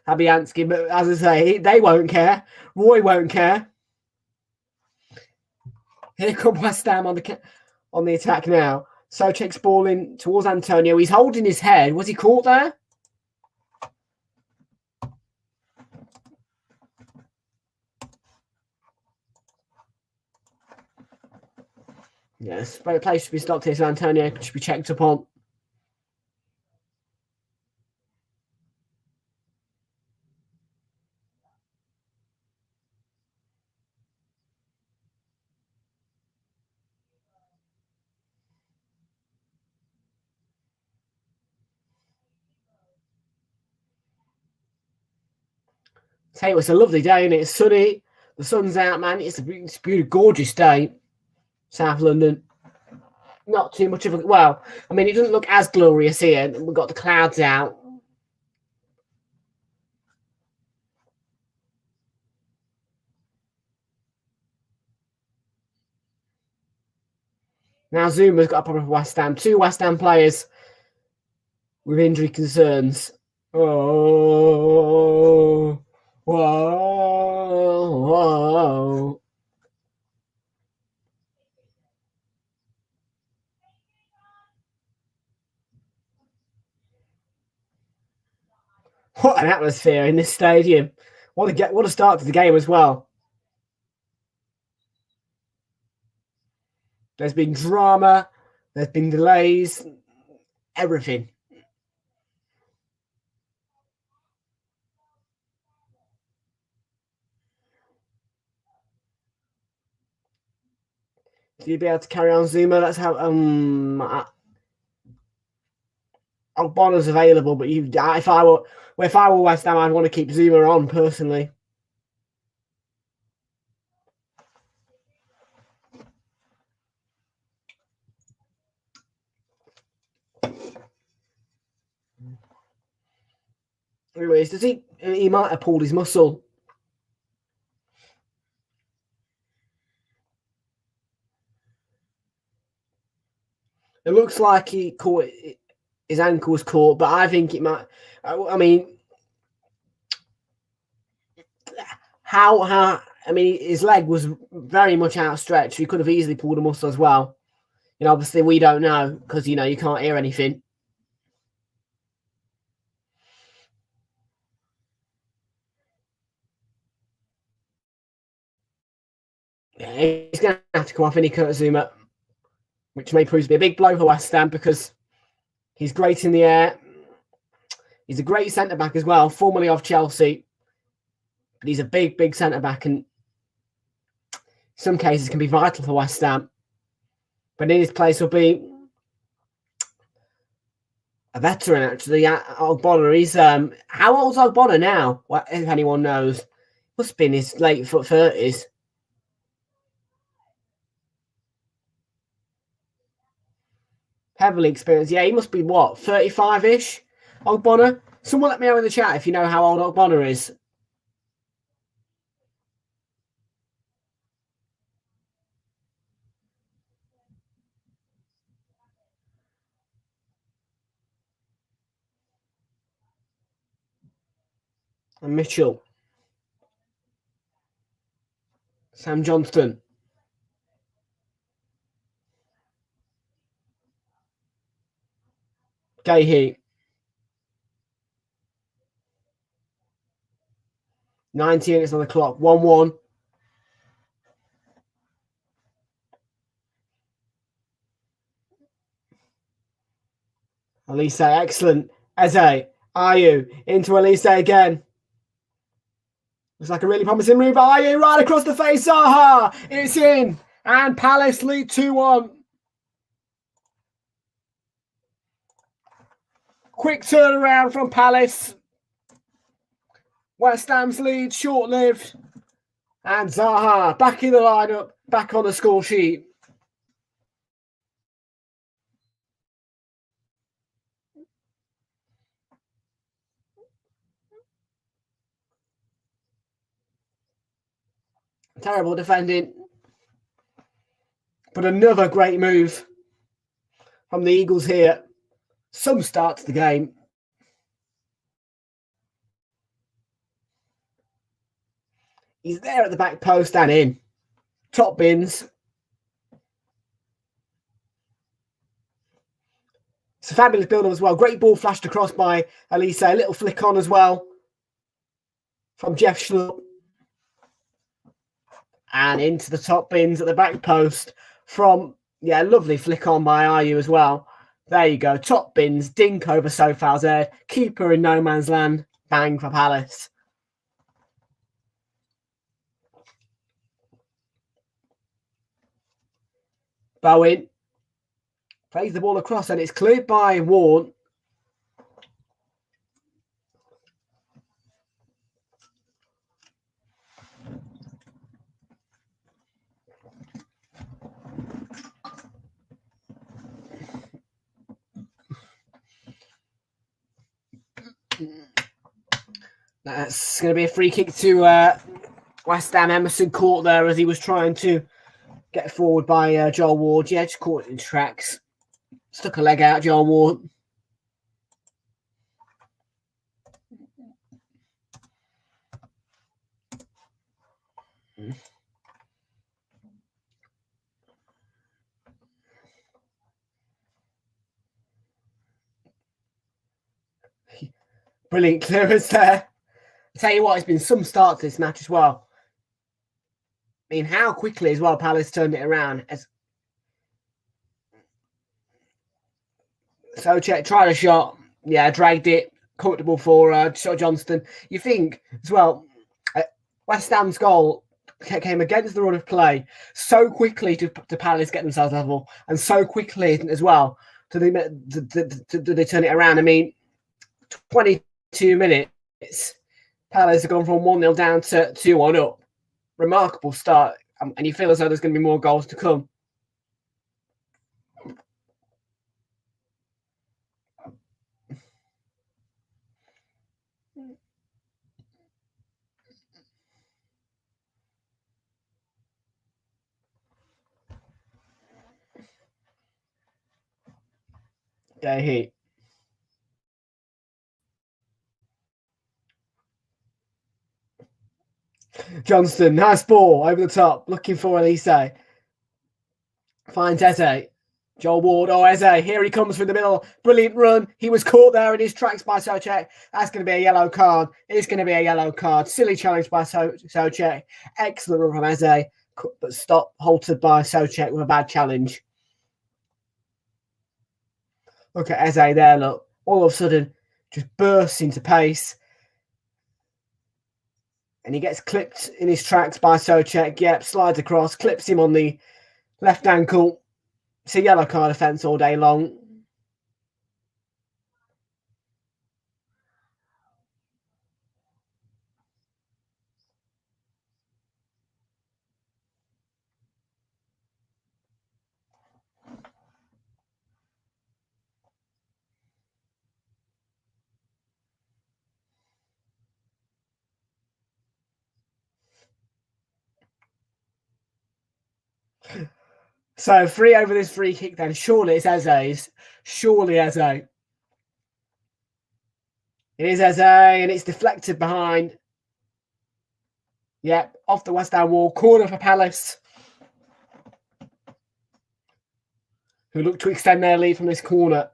Fabianski, but as I say, they won't care. Roy won't care. Here come West Ham on the attack now. Soucek's ball in towards Antonio. He's holding his head. Was he caught there? Yes, but the place should be stopped here, so Antonio should be checked upon. Hey, it was a lovely day, and it's sunny. The sun's out, man. It's a beautiful, gorgeous day. South London. Not too much of a... Well, I mean, it doesn't look as glorious here. We've got the clouds out. Now Zuma's got a problem with West Ham. 2 West Ham players with injury concerns. Oh, whoa, whoa. What an atmosphere in this stadium. What a start to the game as well. There's been drama. There's been delays. Everything. Do you be able to carry on Zuma? That's how Bonner's available, but if I were West Ham, I'd want to keep Zuma on personally. Anyways, does he might have pulled his muscle. It looks like he caught his ankle was caught, but I think it might. I mean, how? I mean, his leg was very much outstretched. He could have easily pulled a muscle as well. You know, obviously we don't know because you can't hear anything. Yeah, he's going to have to come off any Kurt Zuma, which may prove to be a big blow for West Ham because he's great in the air. He's a great centre back as well, formerly of Chelsea, but he's a big centre back, and in some cases can be vital for West Ham. But in his place will be a veteran, actually, Ogbonna. He's how old's Ogbonna now? Well, if anyone knows, must be in his late 30s. Heavily experienced. Yeah, he must be what, 35-ish? Ogbonna. Someone let me know in the chat if you know how old Ogbonna is. And Mitchell. Sam Johnston. Gahey. 90 minutes on the clock. 1-1. Elise, excellent Eze, Ayew into Elise again. Looks like a really promising move. Ayew right across the face. Zaha, it's in. And Palace lead 2-1. Quick turnaround from Palace. West Ham's lead short-lived. And Zaha back in the lineup, back on the score sheet. Terrible defending. But another great move from the Eagles here. Some start to the game. He's there at the back post and in. Top bins. It's a fabulous build-up as well. Great ball flashed across by Elise. A little flick on as well from Jeff Schlupp. And into the top bins at the back post from, lovely flick on by Ayew as well. There you go. Top bins. Dink over Sofal's head. Keeper in no man's land. Bang for Palace. Bowen plays the ball across and it's cleared by Warren. That's going to be a free kick to West Ham. Emerson caught there as he was trying to get forward by Joel Ward. Yeah, just caught it in tracks. Stuck a leg out, Joel Ward. Brilliant clearance there. I tell you what, it's been some start to this match as well. I mean, how quickly as well Palace turned it around. Souček tried a shot, dragged it, comfortable for Johnston. You think as well, West Ham's goal came against the run of play so quickly to Palace get themselves level, and so quickly as well do they turn it around. I mean, 22 minutes, Palace have gone from 1-0 down to 2-1 up. Remarkable start, and you feel as though there's going to be more goals to come. Day heat. Johnston, nice ball over the top, looking for Elise. Finds Eze. Joel Ward, Eze, here he comes through the middle. Brilliant run. He was caught there in his tracks by Souček. That's going to be a yellow card. It's going to be a yellow card. Silly challenge by Souček. Excellent run from Eze, but halted by Souček with a bad challenge. Look at Eze there, look. All of a sudden, just bursts into pace. And he gets clipped in his tracks by Souček. Yep, slides across, clips him on the left ankle. It's a yellow card offence all day long. So free over this free kick then. Surely it's Eze's. Surely Eze. It is Eze and it's deflected behind. Yep, off the West Ham wall. Corner for Palace, who look to extend their lead from this corner.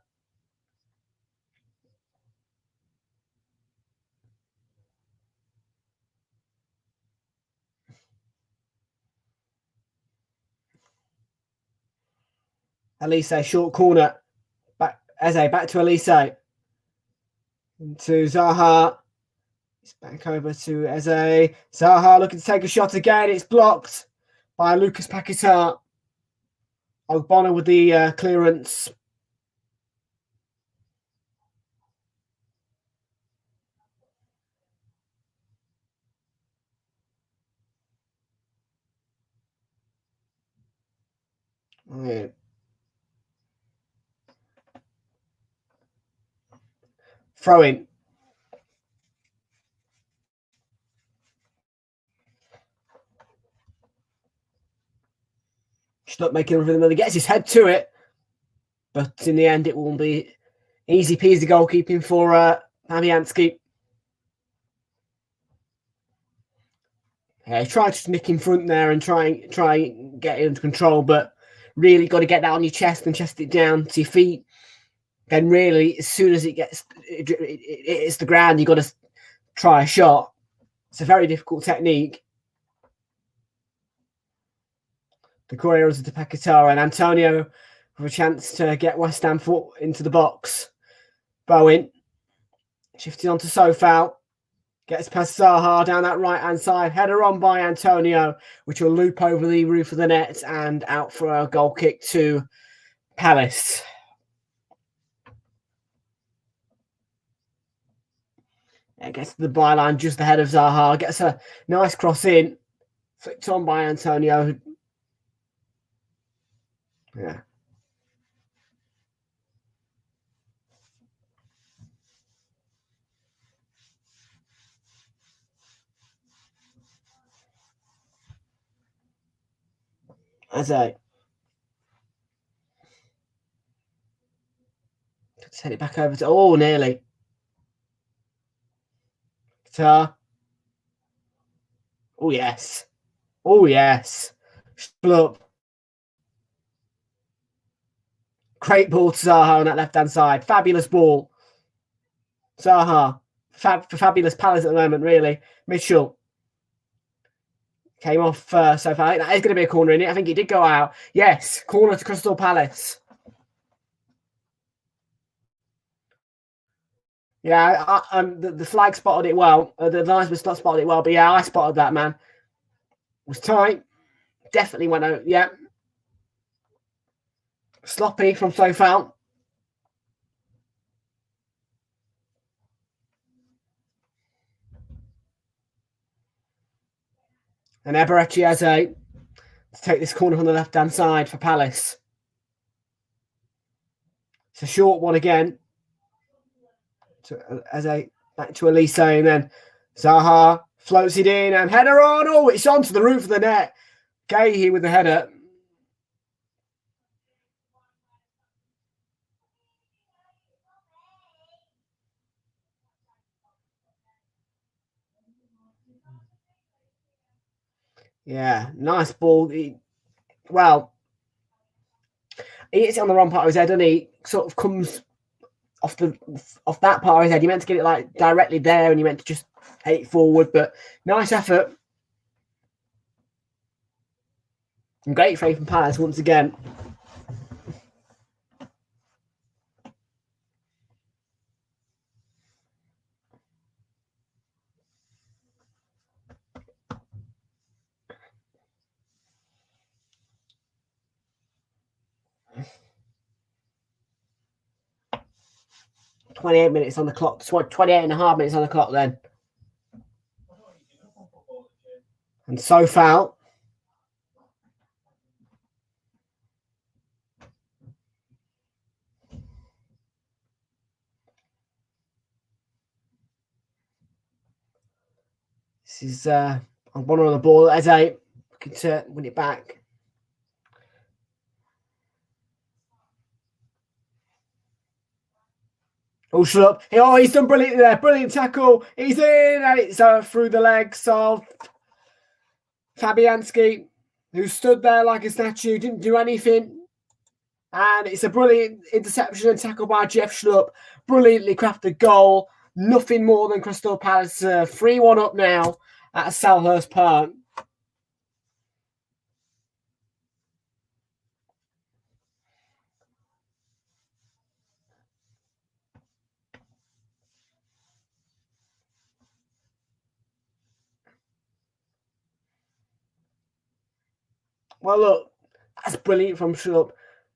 Elise, short corner. Eze, back to Elise. To Zaha. It's back over to Eze. Zaha looking to take a shot again. It's blocked by Lucas Paquetá. Ogbonna with the clearance. Yeah. Throw in. Just not making everything. He gets his head to it, but in the end, it will be easy peasy goalkeeping for Fabianski. Yeah, he tried to nick in front there and try and get it under control, but really got to get that on your chest and chest it down to your feet. Then really, as soon as it hits the ground, you got to try a shot. It's a very difficult technique. The Correos to Paquetá and Antonio with a chance to get West Ham foot into the box. Bowen shifting onto Sofal. Gets past Zaha down that right-hand side. Header on by Antonio, which will loop over the roof of the net and out for a goal kick to Palace. It gets to the byline just ahead of Zaha. Gets a nice cross in. Flicked on by Antonio. Yeah. As a send it back over to nearly. Oh yes. Oh yes. Up. Great ball to Zaha on that left-hand side. Fabulous ball. Zaha. Fabulous Palace at the moment, really. Mitchell. Came off so far. I think that is going to be a corner in it. I think it did go out. Yes, corner to Crystal Palace. Yeah, the flag spotted it well. The linesman spotted it well. But yeah, I spotted that, man. It was tight. Definitely went out. Yeah. Sloppy from Sofal. And Eberechi has to take this corner on the left-hand side for Palace. It's a short one again. Back to Elise, and then Zaha floats it in and header on. Oh, it's onto the roof of the net. Gahey with the header. Yeah, nice ball. He hits it on the wrong part of his head, and he sort of comes off that part of his head. You meant to get it like directly there, and you meant to just hit it forward. But nice effort. And great faith from Palace once again. "28 minutes on the clock. 28 and a half minutes on the clock then. And so foul. This is one on the ball. Eze looking to win it back. Schlupp. Oh, he's done brilliantly there. Brilliant tackle. He's in, and it's through the legs of Fabianski, who stood there like a statue, didn't do anything. And it's a brilliant interception and tackle by Jeff Schlupp. Brilliantly crafted goal. Nothing more than Crystal Palace 3-1 up now at Selhurst Park. Well, look, that's brilliant from Schlupp.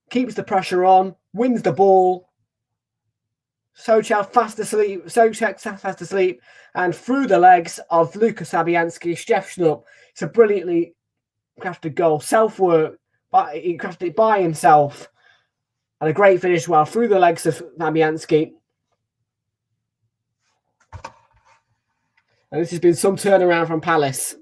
Keeps the pressure on, wins the ball. Socek fast asleep, and through the legs of Lukas Fabianski, Steph Schlupp. It's a brilliantly crafted goal. Self-work, but he crafted it by himself. And a great finish well through the legs of Fabianski. And this has been some turnaround from Palace.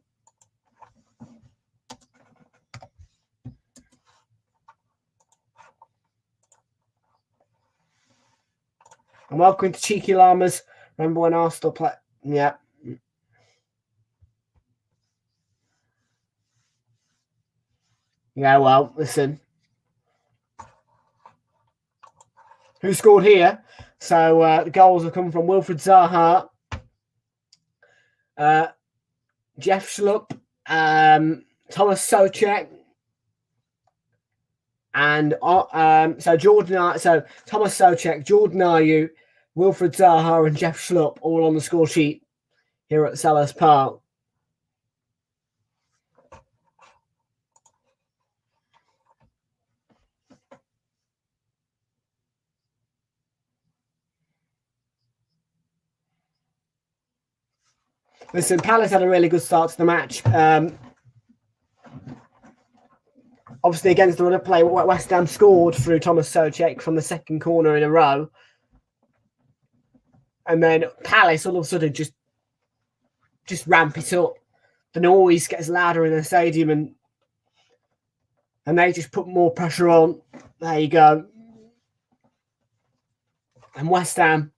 And welcome to Cheeky Llamas. Remember when Arsenal played? Yeah. Yeah, well, listen. Who scored here? So the goals have come from Wilfried Zaha, Jeff Schlupp, Thomas Socek, and so Thomas Socek, Jordan Ayew, Wilfried Zaha, and Jeff Schlupp all on the score sheet here at Selhurst Park. Listen, Palace had a really good start to the match. Obviously, against the run of play, West Ham scored through Thomas Socek from the second corner in a row. And then Palace all of a sudden just ramp it up. The noise gets louder in the stadium and they just put more pressure on. There you go. And West Ham,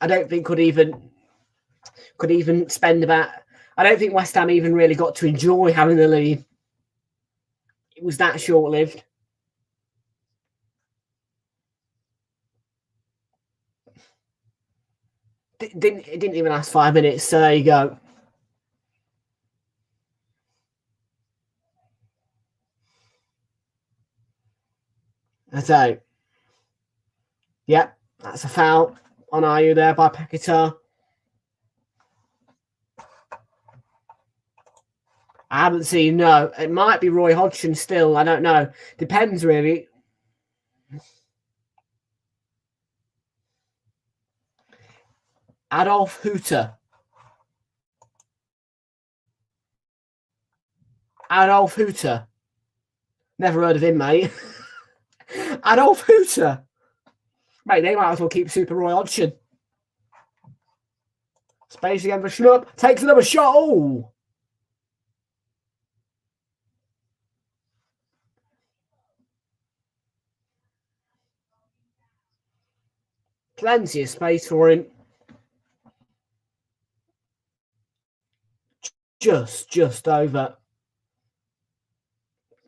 I don't think could even spend about. I don't think West Ham even really got to enjoy having the lead. It was that short-lived. It didn't even last 5 minutes. So there you go. So, yep, that's a foul on Ayew there by Paquetá. I haven't seen, no. It might be Roy Hodgson still. I don't know. Depends, really. Adolf Hutter. Adolf Hutter. Never heard of him, mate. Adolf Hutter. Mate, they might as well keep Super Roy Hodgson. Space again for Schlupp. Takes another shot. Oh! Plenty of space for him. Just over.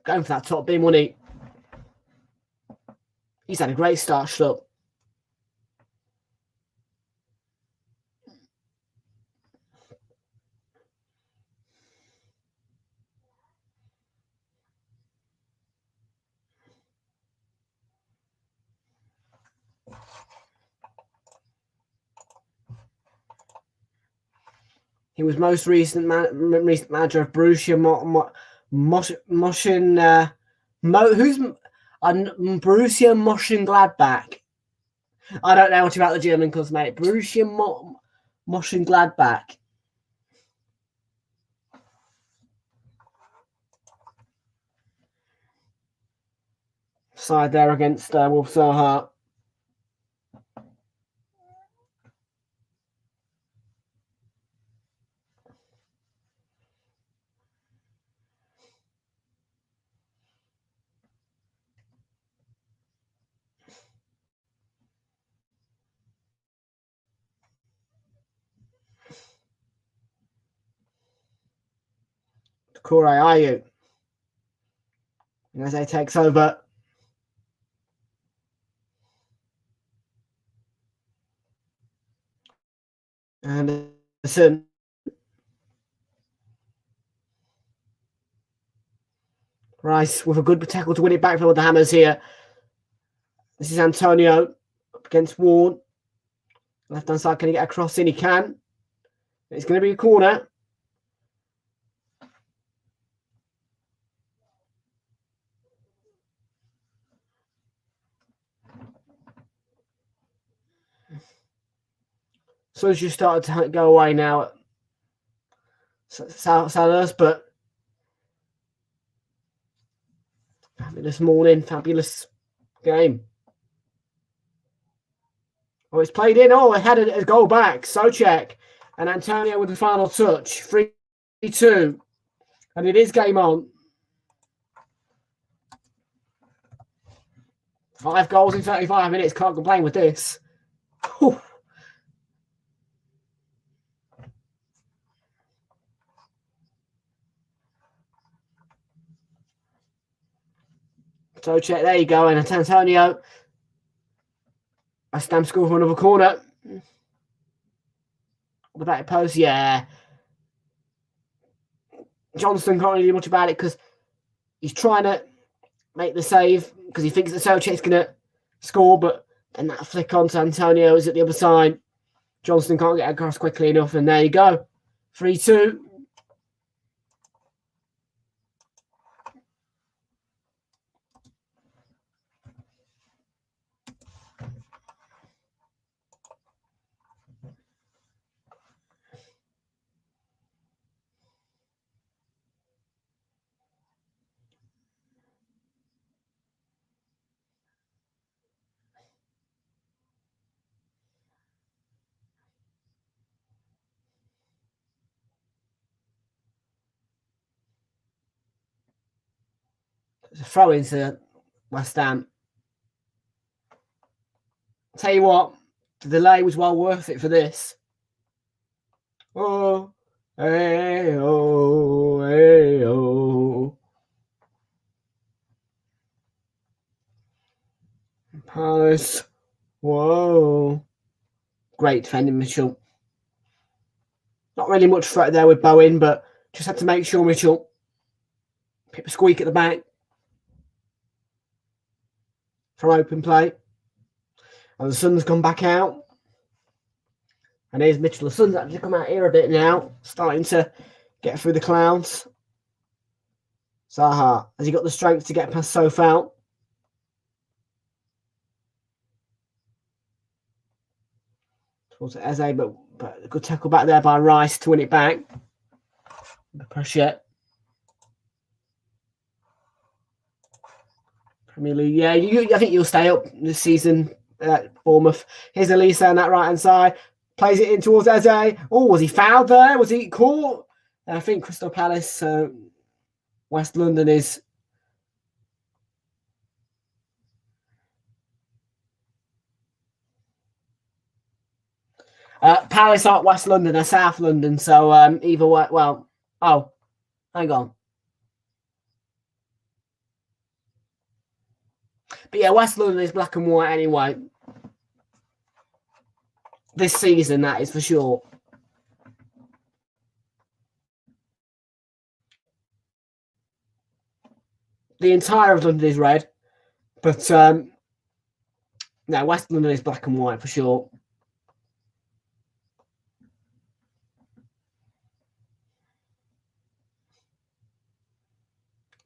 Going for that top bin, wasn't he? He's had a great start, Schlupp. He was most recent manager of Borussia Borussia Mönchengladbach. I don't know much about the German clubs, mate. Borussia Mönchengladbach. Side there against Wolf Zaha. Corey Ayew. As he takes over. And listen. Rice with a good tackle to win it back with the Hammers here. This is Antonio up against Warren. Left hand side, can he get a cross in? He can. It's going to be a corner. Suns just started to go away now at Sellers, but fabulous morning, fabulous game. Oh, it's played in. Oh, it had a goal back. Socek and Antonio with the final touch. 3-2. And it is game on. 5 goals in 35 minutes. Can't complain with this. Whew. Socek, there you go. And Antonio. West Ham score from another corner. The back post, yeah. Johnston can't really do much about it because he's trying to make the save because he thinks that Socek's going to score, but then that flick on to Antonio is at the other side. Johnston can't get across quickly enough, and there you go. 3-2. It's a throw into West Ham. I'll tell you what, the delay was well worth it for this. Oh, hey, oh, hey, oh. Palace. Whoa. Great defending, Mitchell. Not really much threat there with Bowen, but just had to make sure Mitchell picked a squeak at the back from open play. And the sun's gone back out. And here's Mitchell. The sun's actually come out here a bit now, starting to get through the clouds. Zaha, has he got the strength to get past Sofal? Towards Eze, but a good tackle back there by Rice to win it back. The pressure. Premier League, yeah, I think you'll stay up this season at Bournemouth. Here's Elisa on that right-hand side. Plays it in towards Eze. Oh, was he fouled there? Was he caught? I think Crystal Palace, West London is... Palace aren't West London, they're South London. So either way, well... Oh, hang on. But yeah, West London is black and white anyway. This season, that is for sure. The entire of London is red. But no, West London is black and white for sure.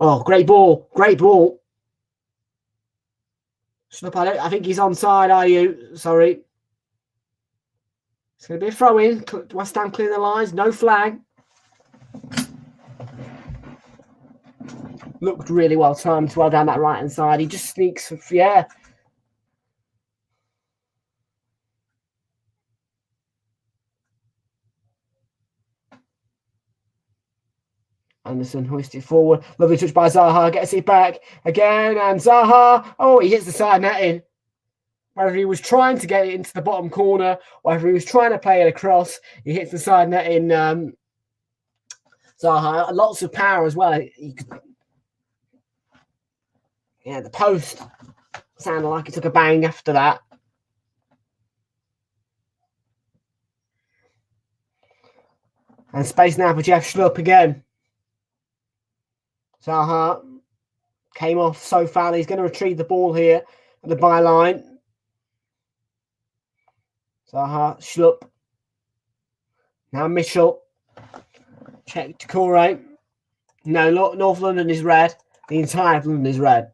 Oh, great ball. Great ball. I think he's onside, are you? Sorry. It's going to be a throw-in. West Ham clear the lines. No flag. Looked really well timed. Well down that right-hand side. He just sneaks. Yeah. Anderson hoisted forward. Lovely touch by Zaha. Gets it back again. And Zaha. Oh, he hits the side netting. Whether he was trying to get it into the bottom corner, or whether he was trying to play it across, he hits the side netting. Zaha. Lots of power as well. Yeah, the post sounded like it took a bang after that. And space now for Jeff Schlupp again. Zaha came off so far. He's going to retrieve the ball here at the byline. Zaha, Schlupp. Now Mitchell. Check to Corey. No, North London is red. The entire London is red.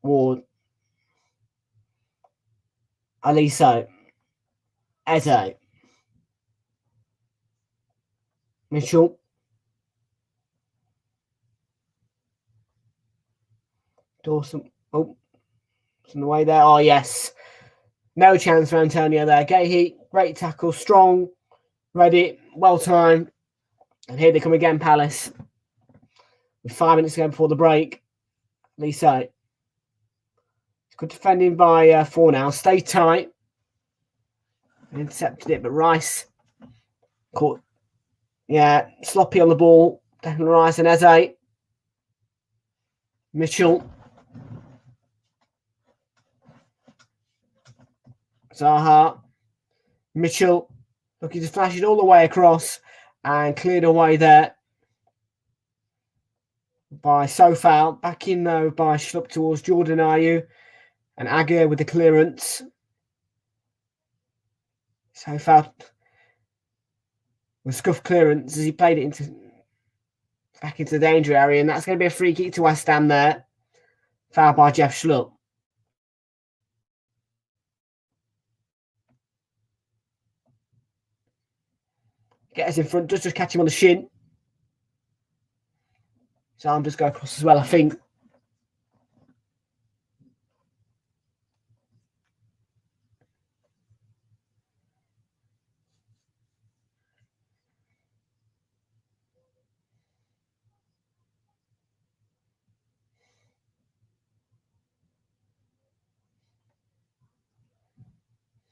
Ward. Aliso. Eze. Mitchell. Dawson. Oh, it's in the way there. Oh, yes. No chance for Antonio there. Gahey, great tackle. Strong. Ready. Well timed. And here they come again, Palace. With 5 minutes to go before the break. Aliso. Good defending by Fornal. Stay tight. Intercepted it, but Rice caught. Yeah, sloppy on the ball. Declan Rice and Eze. Mitchell. Zaha. Mitchell. Looking to flash it all the way across and cleared away there by Sofal. Back in though by Schlupp towards Jordan Ayew and Agger with the clearance. Sofal with scuff clearance as he played it back into the danger area, and that's going to be a free kick to West Ham there. Foul by Jeff Schlupp. Get us in front, just catch him on the shin. So I'm just going across as well, I think.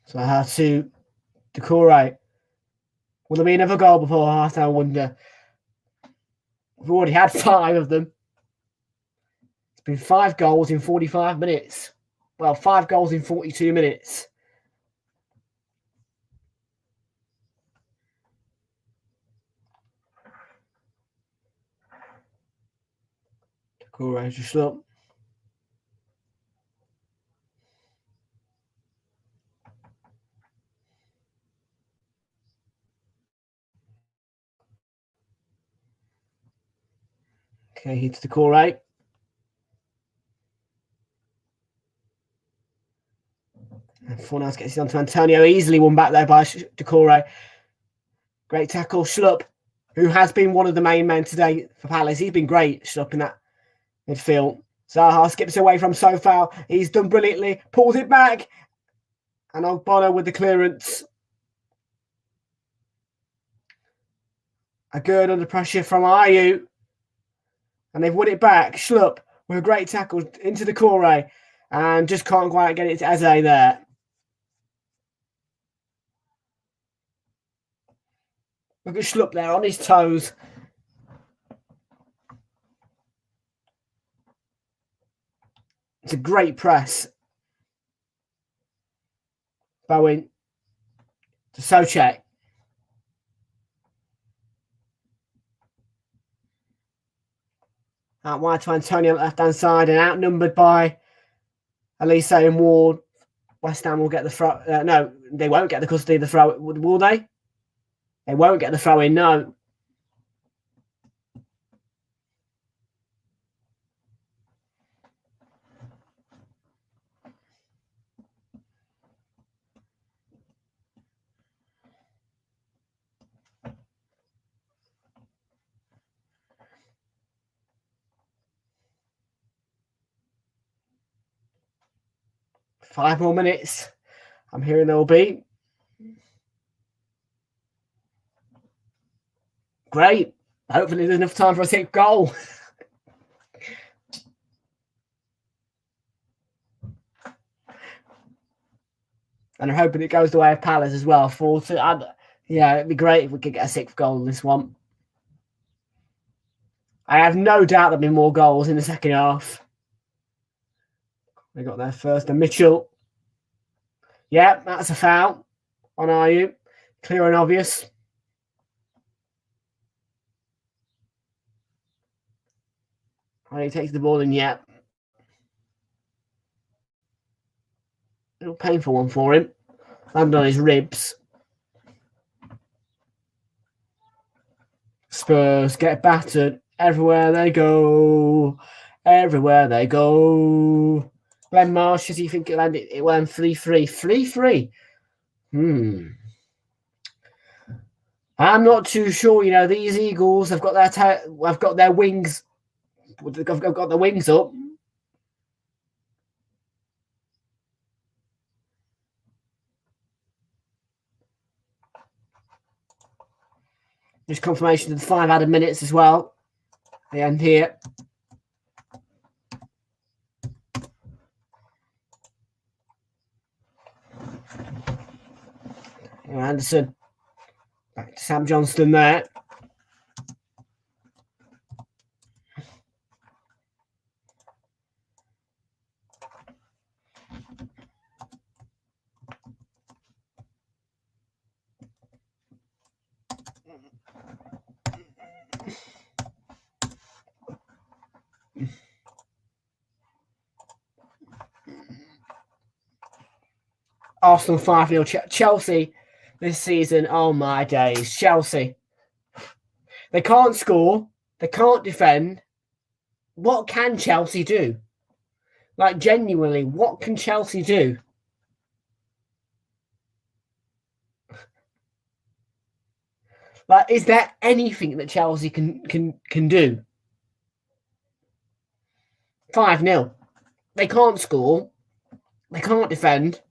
So I have to Decore. Will there be another goal before half time? I wonder. We've already had 5 of them. It's been 5 goals in 45 minutes. Well, 5 goals in 42 minutes. Decore just up. Okay, hits Decore. And Fornals gets it onto Antonio. Easily won back there by Decore. Great tackle. Schlupp, who has been one of the main men today for Palace. He's been great, Schlupp, in that midfield. Zaha skips away from Sofal. He's done brilliantly. Pulls it back. And Ogbono with the clearance. A good under pressure from Ayew. And they've won it back. Schlupp with a great tackle into Decore. And just can't quite get it to Eze there. Look at Schlupp there on his toes. It's a great press. Bowen to Soucek. Out wide to Antonio on the left-hand side and outnumbered by Aliso and Ward. West Ham will get the throw. No, they won't get the custody of the throw. Will they? They won't get the throw in, no. Five more minutes. I'm hearing there will be. Great. Hopefully there's enough time for a 6th goal. And I'm hoping it goes the way of Palace as well. Yeah, it'd be great if we could get a 6th goal in this one. I have no doubt there'll be more goals in the second half. They got there first. And Mitchell. Yeah, that's a foul on Ayew. Clear and obvious. He takes the ball in, yeah. A little painful one for him. Landed on his ribs. Spurs get battered everywhere they go. Everywhere they go. Glenn Marsh, does he think it'll end 3-3? 3-3? I'm not too sure. You know, these Eagles have got their wings. I've got the wings up. Just confirmation of the 5 added minutes as well. The end here. Anderson. Back to Sam Johnston there. Arsenal 5-0. Chelsea this season, oh my days. Chelsea. They can't score. They can't defend. What can Chelsea do? Like, genuinely, what can Chelsea do? Like, is there anything that Chelsea can do? 5-0. They can't score. They can't defend.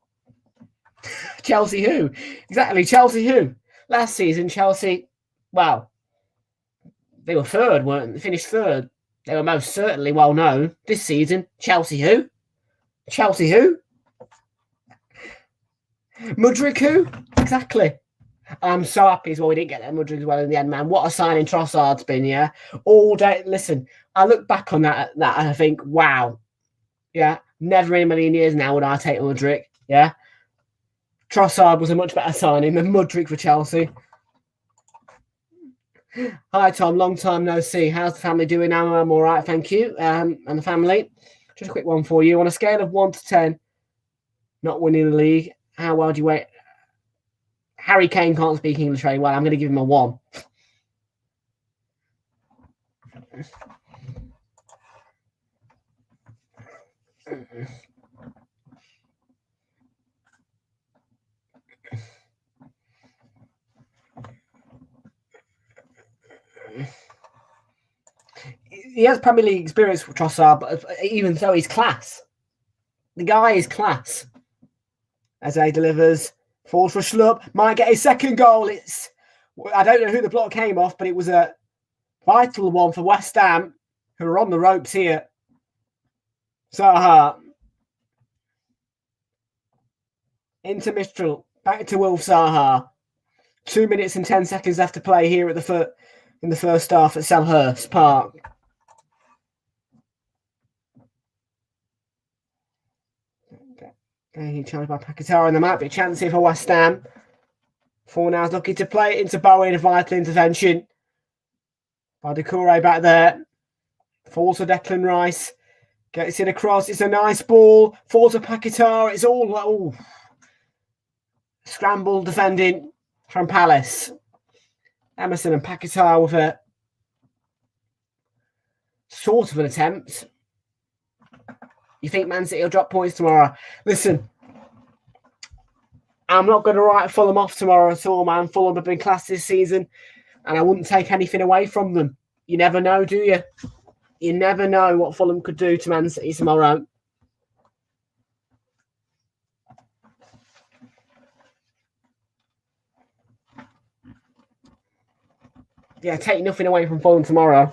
Chelsea who? Exactly, Chelsea who? Last season, Chelsea, well, they were third, weren't they? Finished third. They were most certainly well known. This season, Chelsea who? Chelsea who? Mudryk who? Exactly. I'm so happy as well we didn't get that Mudryk as well in the end, man. What a signing Trossard's been, yeah? All day. Listen, I look back on that and I think, wow. Yeah, never in a million years now would I take Mudryk, yeah? Trossard was a much better signing than Mudryk for Chelsea. Hi, Tom. Long time no see. How's the family doing now? I'm all right, thank you. And the family. Just a quick one for you. On a scale of 1 to 10, not winning the league, how well do you wait? Harry Kane can't speak English very well. I'm going to give him a 1. He has Premier League experience with Trossard, but even so, he's class. The guy is class. As he delivers, falls for Schlupp, might get his second goal. I don't know who the block came off, but it was a vital one for West Ham, who are on the ropes here. Zaha. Into Mistral. Back to Wilf Zaha. 2 minutes and 10 seconds left to play here at in the first half at Selhurst Park. He challenged by Pakatara, and there might be a chance here for West Ham. Fornals looking to play it into Bowen, a vital intervention. By Doucouré back there. Falls to Declan Rice. Gets it across. It's a nice ball. Falls to Pakatara. It's all scrambled defending from Palace. Emerson and Pakatara with a sort of an attempt. You think Man City will drop points tomorrow? Listen, I'm not going to write Fulham off tomorrow at all, man. Fulham have been class this season, and I wouldn't take anything away from them. You never know, do you? You never know what Fulham could do to Man City tomorrow. Yeah, take nothing away from Fulham tomorrow.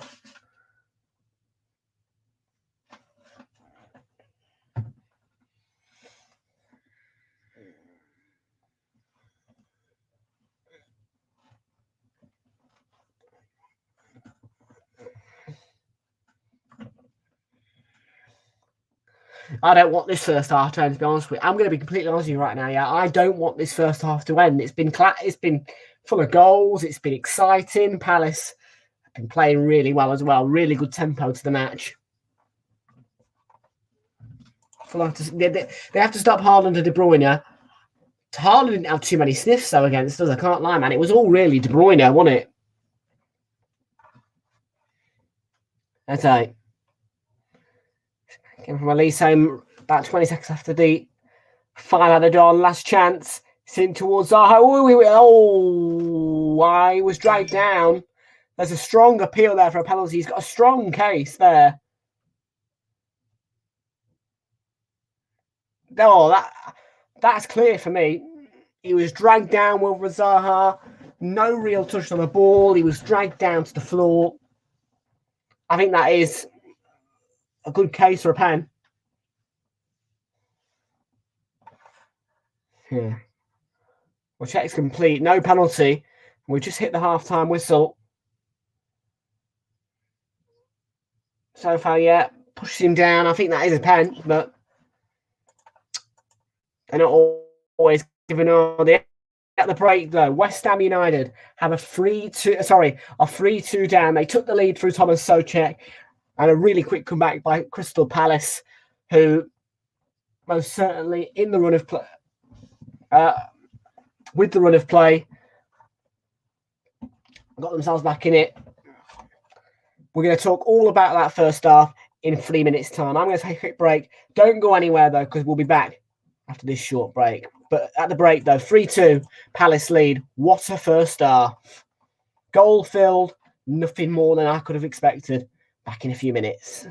I don't want this first half to end, to be honest with you. I'm going to be completely honest with you right now, yeah. I don't want this first half to end. It's been full of goals. It's been exciting. Palace have been playing really well as well. Really good tempo to the match. They have to stop Haaland and De Bruyne. Haaland didn't have too many sniffs, though, against us. I can't lie, man. It was all really De Bruyne, wasn't it? That's right. Came from Elise home. about 20 seconds after the final added on. Last chance. It's in towards Zaha. Oh, I was dragged down. There's a strong appeal there for a penalty. He's got a strong case there. Oh, that's clear for me. He was dragged down with Zaha. No real touch on the ball. He was dragged down to the floor. I think that is a good case for a pen. Yeah. Well, check's complete. No penalty. We just hit the half-time whistle. So far, yeah. Pushes him down. I think that is a pen, but they're not always giving all the... At the break, though, West Ham United have a 3-2 down. They took the lead through Thomas Souček and a really quick comeback by Crystal Palace, who most certainly in the run of play, with the run of play, got themselves back in it. We're going to talk all about that first half in 3 minutes' time. I'm going to take a quick break. Don't go anywhere, though, because we'll be back after this short break. But at the break, though, 3-2, Palace lead. What a first half. Goal filled, nothing more than I could have expected. Back in a few minutes.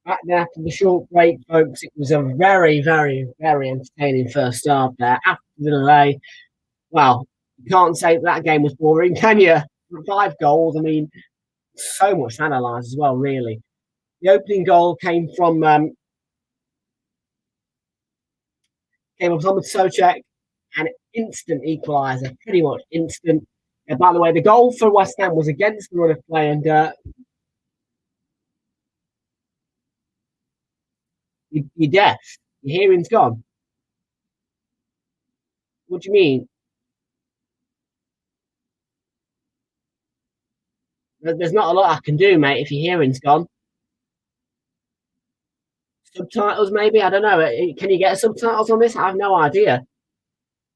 Back there after the short break, folks. It was a very, very, very entertaining first half there. After the delay, well, you can't say that game was boring, can you? 5 goals, I mean, so much to analyse as well, really. The opening goal came from Thomas Souček, an instant equaliser, pretty much instant. By the way, the goal for West Ham was against the run of play, and You're deaf. Your hearing's gone. What do you mean? There's not a lot I can do, mate, if your hearing's gone. Subtitles, maybe? I don't know. Can you get subtitles on this? I have no idea. I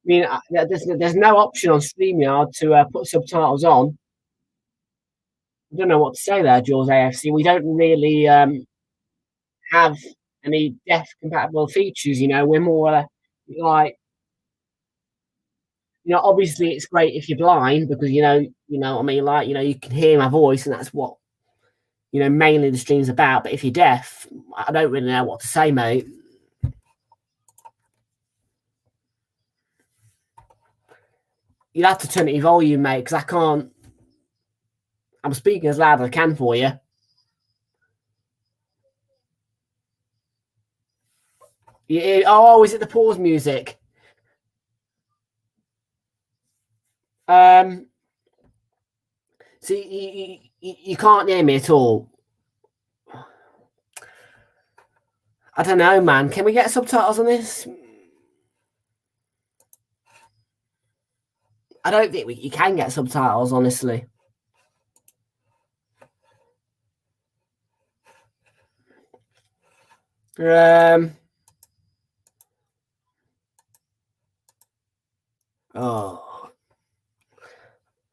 mean, there's no option on StreamYard to put subtitles on. I don't know what to say there, Jaws AFC. We don't really have any deaf compatible features. We're more like, obviously it's great if you're blind because I mean, like, you can hear my voice, and that's what mainly the stream's about. But if you're deaf, I don't really know what to say, mate. You'll have to turn your volume, mate, because I can't. I'm speaking as loud as I can for you. Oh, is it the pause music? See, you can't hear me at all. I don't know, man. Can we get subtitles on this? I don't think you can get subtitles, honestly. Oh.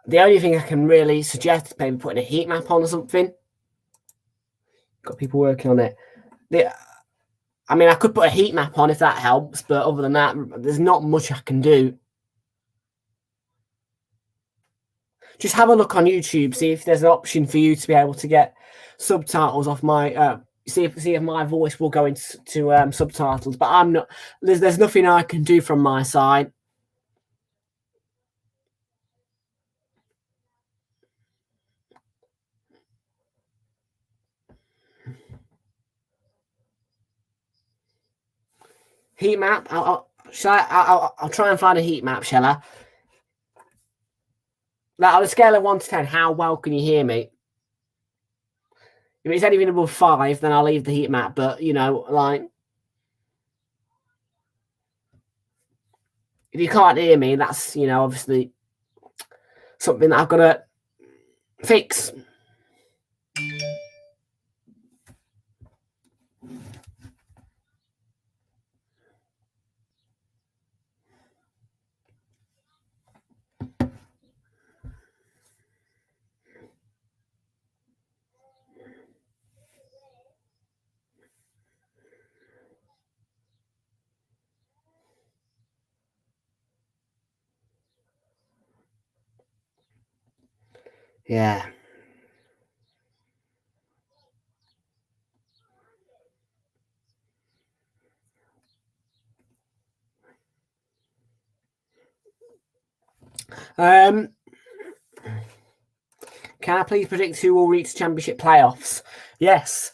The only thing I can really suggest is maybe putting a heat map on or something. Got people working on it. I mean, I could put a heat map on if that helps, but other than that, there's not much I can do. Just have a look on YouTube, see if there's an option for you to be able to get subtitles off my. See if my voice will go into subtitles, but I'm not. There's nothing I can do from my side. Heat map. I'll try and find a heat map, shall I? Like, on a scale of 1 to 10, how well can you hear me? If it's anything above 5, then I'll leave the heat map. But like, if you can't hear me, that's obviously something that I've got to fix. Yeah. Can I please predict who will reach championship playoffs? Yes,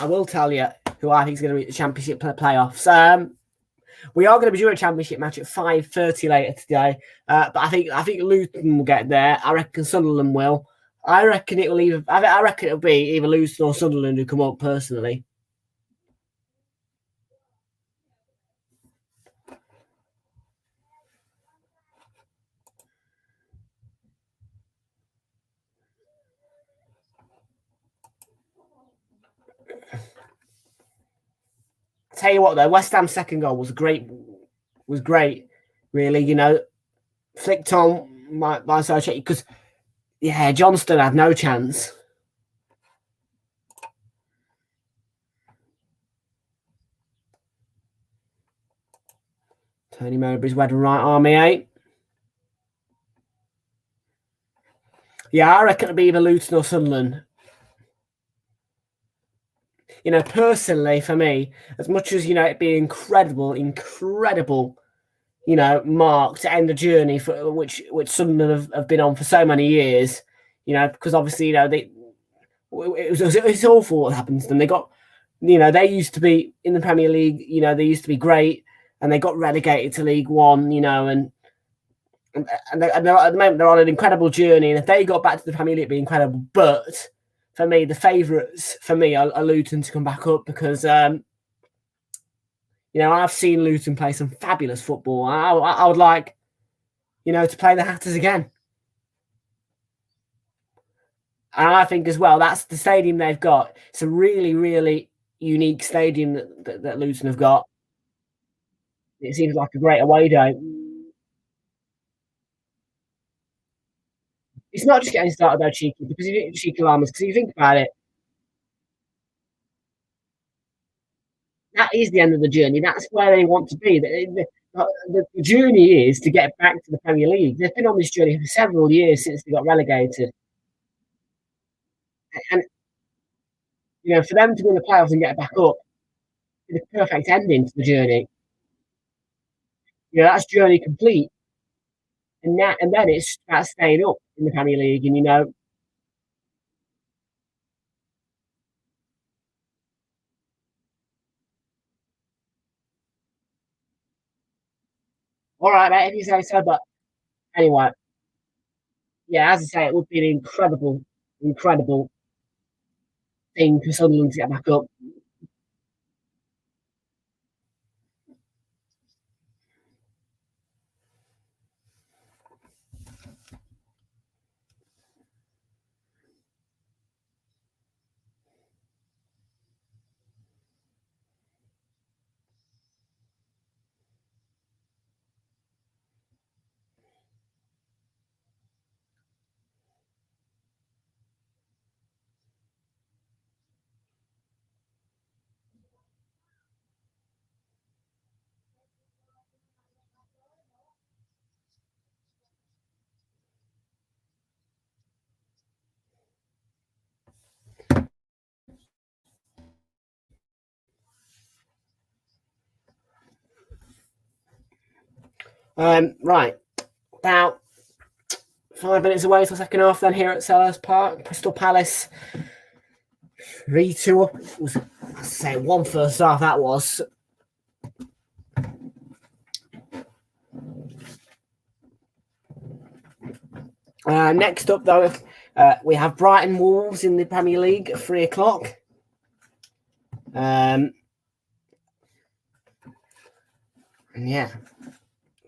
I will tell you who I think is going to reach the championship playoffs. We are going to be doing a championship match at 5:30 later today, but I think Luton will get there. I reckon Sunderland will. I reckon it will either. I reckon it'll be either Luton or Sunderland who come up personally. Tell you what, though, West Ham's second goal was great. Really. Flicked on my side check because Johnston had no chance. Tony Mowbray's wed and right army, eh? Yeah, I reckon it'll be either Luton or Sunderland. Personally, for me, as much as it'd be incredible, mark to end the journey for which Sunderland have been on for so many years. Because obviously, it's awful what happens to them. They got, they used to be in the Premier League. They used to be great, and they got relegated to League One. And at the moment they're on an incredible journey. And if they got back to the Premier League, it'd be incredible. But for me, the favourites for me are Luton to come back up because You know, I've seen Luton play some fabulous football. I would like, you know, to play the Hatters again. And I think as well, that's the stadium they've got. It's a really, really unique stadium that Luton have got. It seems like a great away day. It's not just getting started though, cheeky, because cheeky llamas. Because if you think about it, that is the end of the journey. That's where they want to be. The journey is to get back to the Premier League. They've been on this journey for several years since they got relegated, and you know, for them to win the playoffs and get back up is the perfect ending to the journey. You know, that's journey complete, and then it's about staying up in the Premier League. And you know, all right, mate, if you say so. But anyway, yeah, as I say, it would be an incredible, incredible thing for Sunderland to get back up. Right, about 5 minutes away till second half. Then here at Selhurst Park, Crystal Palace 3-2 up. It was, I say, one first half that was. Next up, though, we have Brighton Wolves in the Premier League at 3 o'clock. Yeah,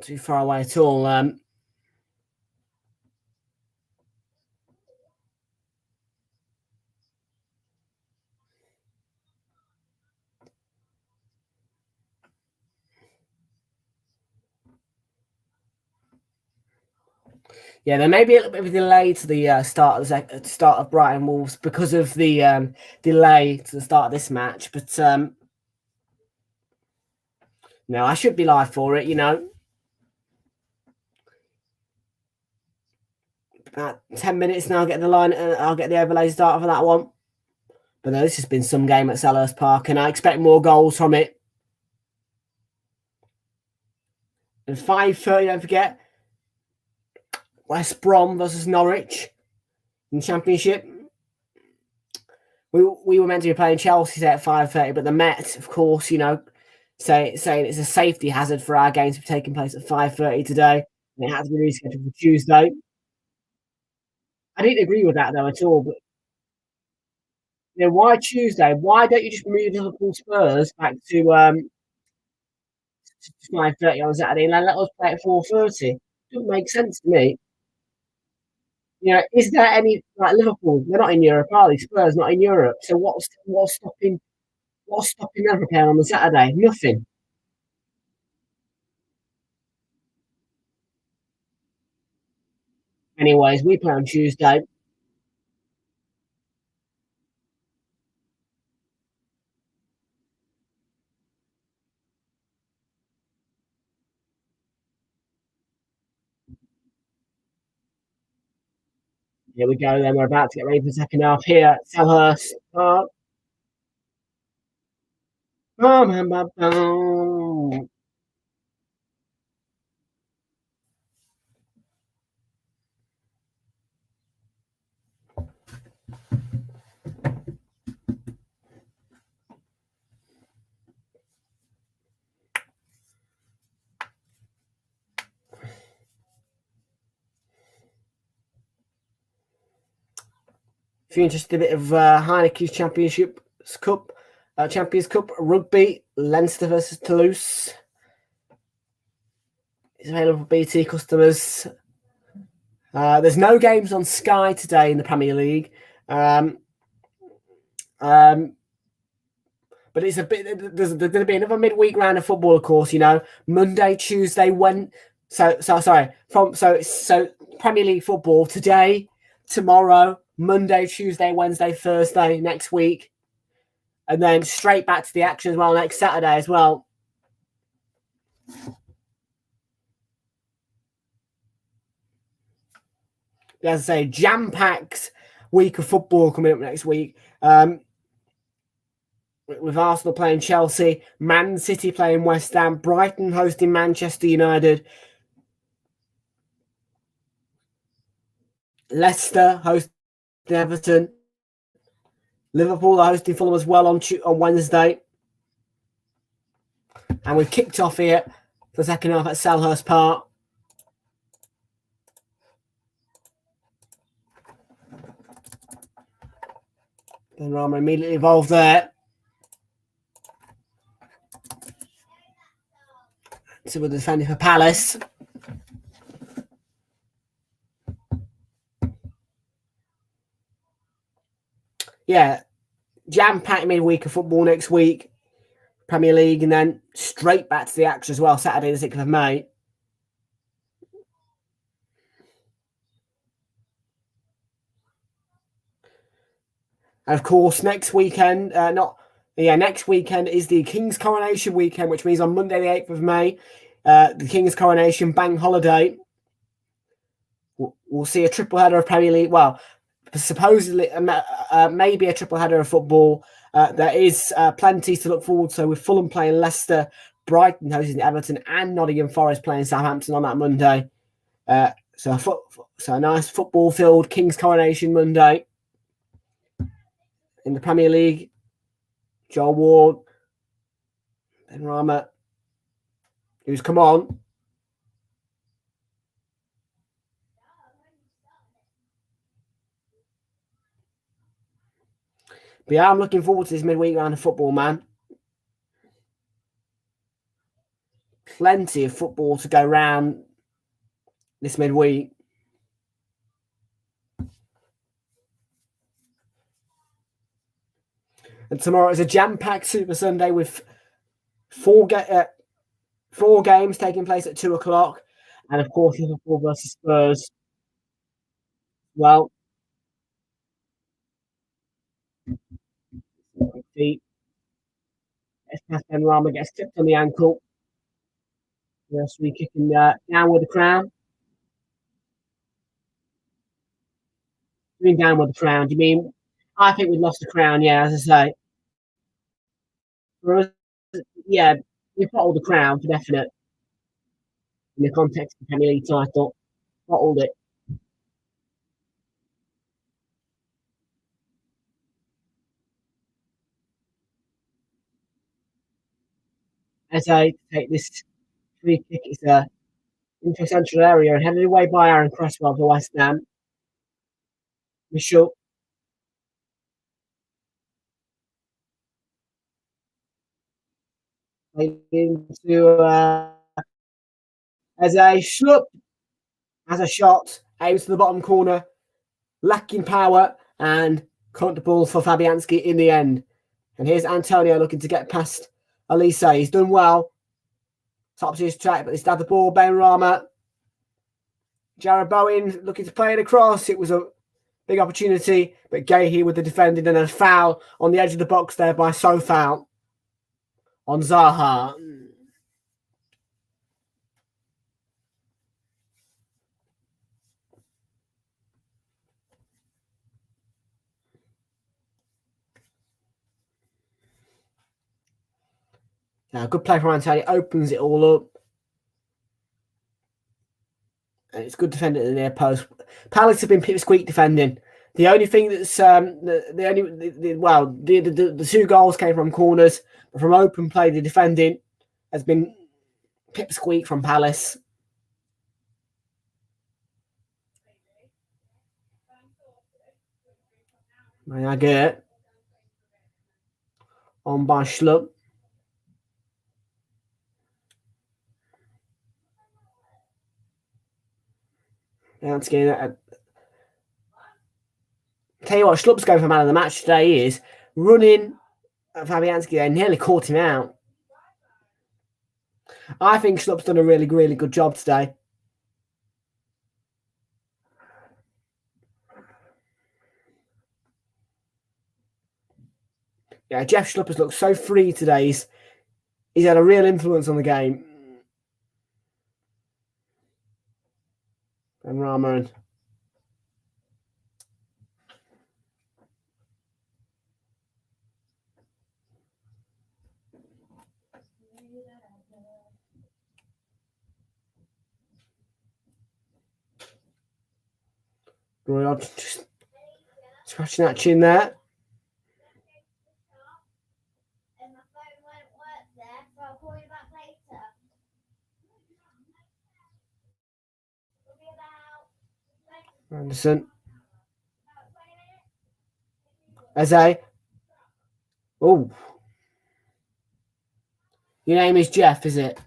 too far away at all. Yeah, there may be a little bit of a delay to the start of Brighton Wolves because of the delay to the start of this match. But no, I should be live for it. You know, about 10 minutes now. I'll get the line. I'll get the overlay start for that one. But no, this has been some game at Selhurst Park, and I expect more goals from it. And 5:30, don't forget, West Brom versus Norwich in the Championship. We were meant to be playing Chelsea at 5:30, but the Met, of course, you know, saying it's a safety hazard for our game to be taking place at 5:30 today, and it had to be rescheduled for Tuesday. I didn't agree with that though at all. But you know, why Tuesday? Why don't you just move Liverpool Spurs back to 5:30 on Saturday and then let us play at 4:30? Doesn't make sense to me. You know, is there any like Liverpool? They're not in Europe, are they? Spurs not in Europe. So what's stopping them from playing on the Saturday? Nothing. Anyways, we play on Tuesday. Here we go. Then we're about to get ready for the second half here at Selhurst Park. Bum, bum, bum. If you're interested in a bit of Heineken's Championship Cup, Champions Cup Rugby, Leinster versus Toulouse. It's available for BT customers. There's no games on Sky today in the Premier League. But it's a bit. There's going to be another midweek round of football, of course. Monday, Tuesday, So Premier League football today, tomorrow, Monday, Tuesday, Wednesday, Thursday next week, and then straight back to the action as well next Saturday as well. As I say, jam-packed week of football coming up next week. With Arsenal playing Chelsea, Man City playing West Ham, Brighton hosting Manchester United, Leicester hosting Everton, Liverpool are hosting Fulham as well on Wednesday. And we've kicked off here for the second half at Selhurst Park. And Rama immediately involved there. So we're defending for Palace. Yeah, jam-packed midweek of football next week, Premier League, and then straight back to the action as well, Saturday the 6th of May. And of course, next weekend, next weekend is the King's Coronation weekend, which means on Monday the 8th of May, the King's Coronation bank holiday, we'll see a triple header of Premier League. Well, supposedly, maybe a triple header of football. There is plenty to look forward to, with Fulham playing Leicester, Brighton hosting Everton, and Nottingham Forest playing Southampton on that Monday. So a nice football-filled King's Coronation Monday. In the Premier League, Joel Ward, Ben Rama, who's come on. But yeah, I'm looking forward to this midweek round of football, man. Plenty of football to go round this midweek. And tomorrow is a jam-packed Super Sunday with four games taking place at 2 o'clock. And of course, Liverpool versus Spurs. Well, feet. Ben Rama gets tipped on the ankle. First we kicking down with the crown. Down with the crown. Do you mean? I think we've lost the crown. Yeah, as I say. For us, yeah, we've bottled the crown for definite. In the context of the Premier League title, bottled it. As I take this free kick, it's into a central area and headed away by Aaron Cresswell for West Ham. Michelle. Into as a shlup, as a shot, aims to the bottom corner, lacking power and comfortable for Fabianski in the end. And here's Antonio looking to get past Elise. He's done well. Tops his track, but he's had the ball. Ben Rama. Jared Bowen looking to play it across. It was a big opportunity, but Gahey with the defending and a foul on the edge of the box there by Sofal on Zaha. Good play from Antonio. Opens it all up. And it's good defending in the near post. Palace have been pipsqueak defending. The only thing that's the two goals came from corners, but from open play, the defending has been pipsqueak from Palace. May I get on by Schlupp. That's getting tell you what, Schlupp's going for man of the match today. He is running Fabianski there, nearly caught him out. I think Schlupp's done a really, really good job today. Yeah, Jeff Schlupp has looked so free today. He's had a real influence on the game. And Rama. Just scratching that chin there. Anderson. Eze. Oh. Your name is Jeff, is it?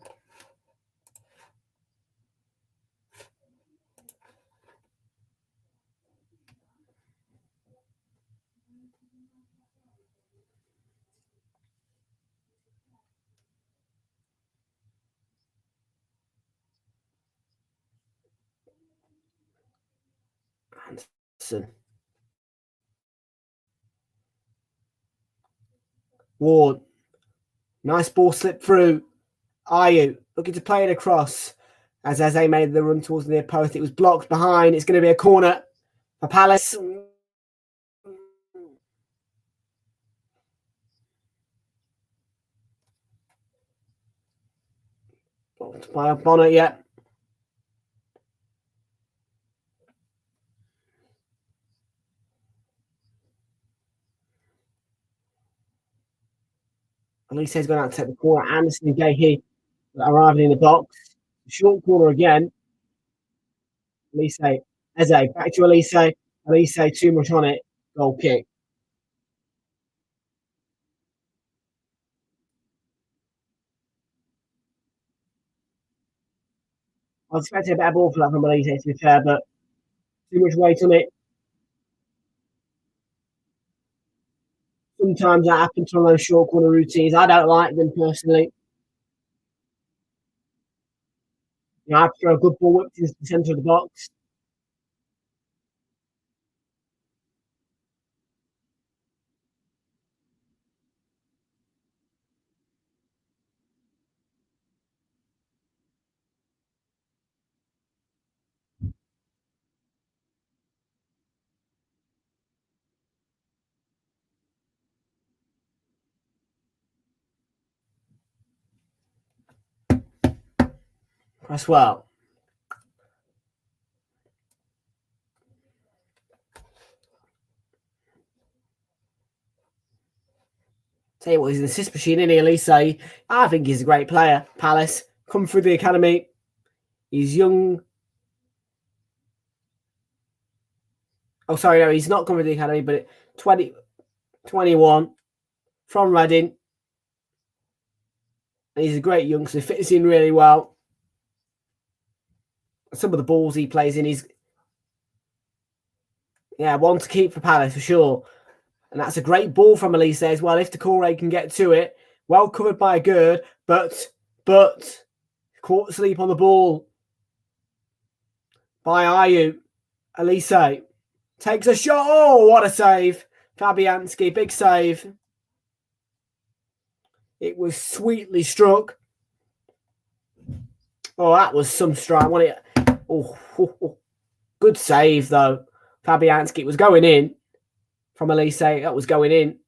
Anderson. Ward. Nice ball slip through. Ayew looking to play it across. As Eze made the run towards the near post, it was blocked behind. It's going to be a corner for Palace. Blocked by Bonnet, yeah. Elise's gone out to take the corner. Anderson and Gahey arriving in the box. Short corner again. Elise. Eze. Back to Elise. Elise too much on it. Goal kick. I was expecting a better ball for that from Elise, to be fair, but too much weight on it. Sometimes that happens from those short corner routines. I don't like them personally. You know, I prefer a good ball whipped into the centre of the box. Press well. Tell you what, he's an assist machine, isn't he, Elise? I think he's a great player. Palace, come through the academy. He's young. Oh, sorry, no, he's not come through the academy, but 21 from Reading. And he's a great youngster. He fits in really well. Some of the balls he plays in, he's one to keep for Palace for sure. And that's a great ball from Elise as well. If Decore can get to it, well covered by Gerd, but caught asleep on the ball by Ayew. Elise takes a shot. Oh, what a save. Fabianski, big save. It was sweetly struck. Oh, that was some strike, wasn't it? Oh. Good save, though. Fabianski was going in from Elise. That was going in.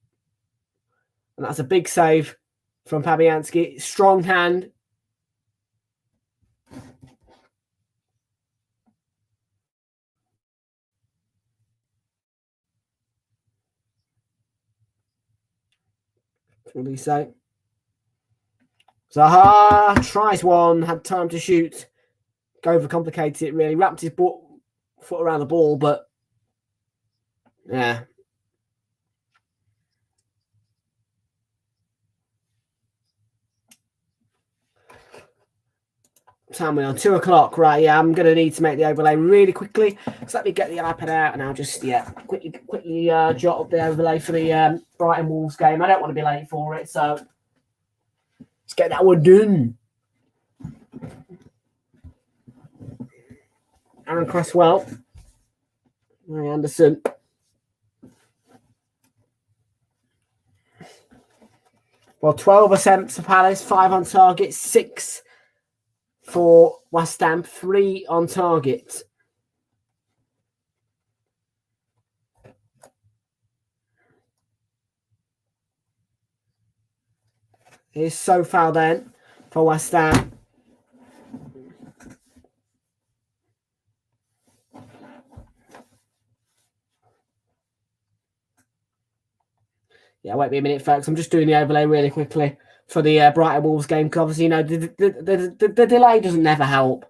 And that's a big save from Fabianski. Strong hand. Elise. Zaha tries one, had time to shoot. Overcomplicated it, really. Wrapped his foot around the ball, but yeah. time we on? 2 o'clock, right? Yeah, I'm going to need to make the overlay really quickly. So let me get the iPad out and I'll just quickly jot up the overlay for the Brighton Wolves game. I don't want to be late for it, so let's get that one done. Aaron Cresswell, Ray Anderson. Well, 12 attempts for Palace, 5 on target, 6 for West Ham, 3 on target. Here's Sofal then for West Ham. Yeah, wait me a minute, folks. I'm just doing the overlay really quickly for the Brighton Wolves game because obviously, you know, the delay doesn't never help.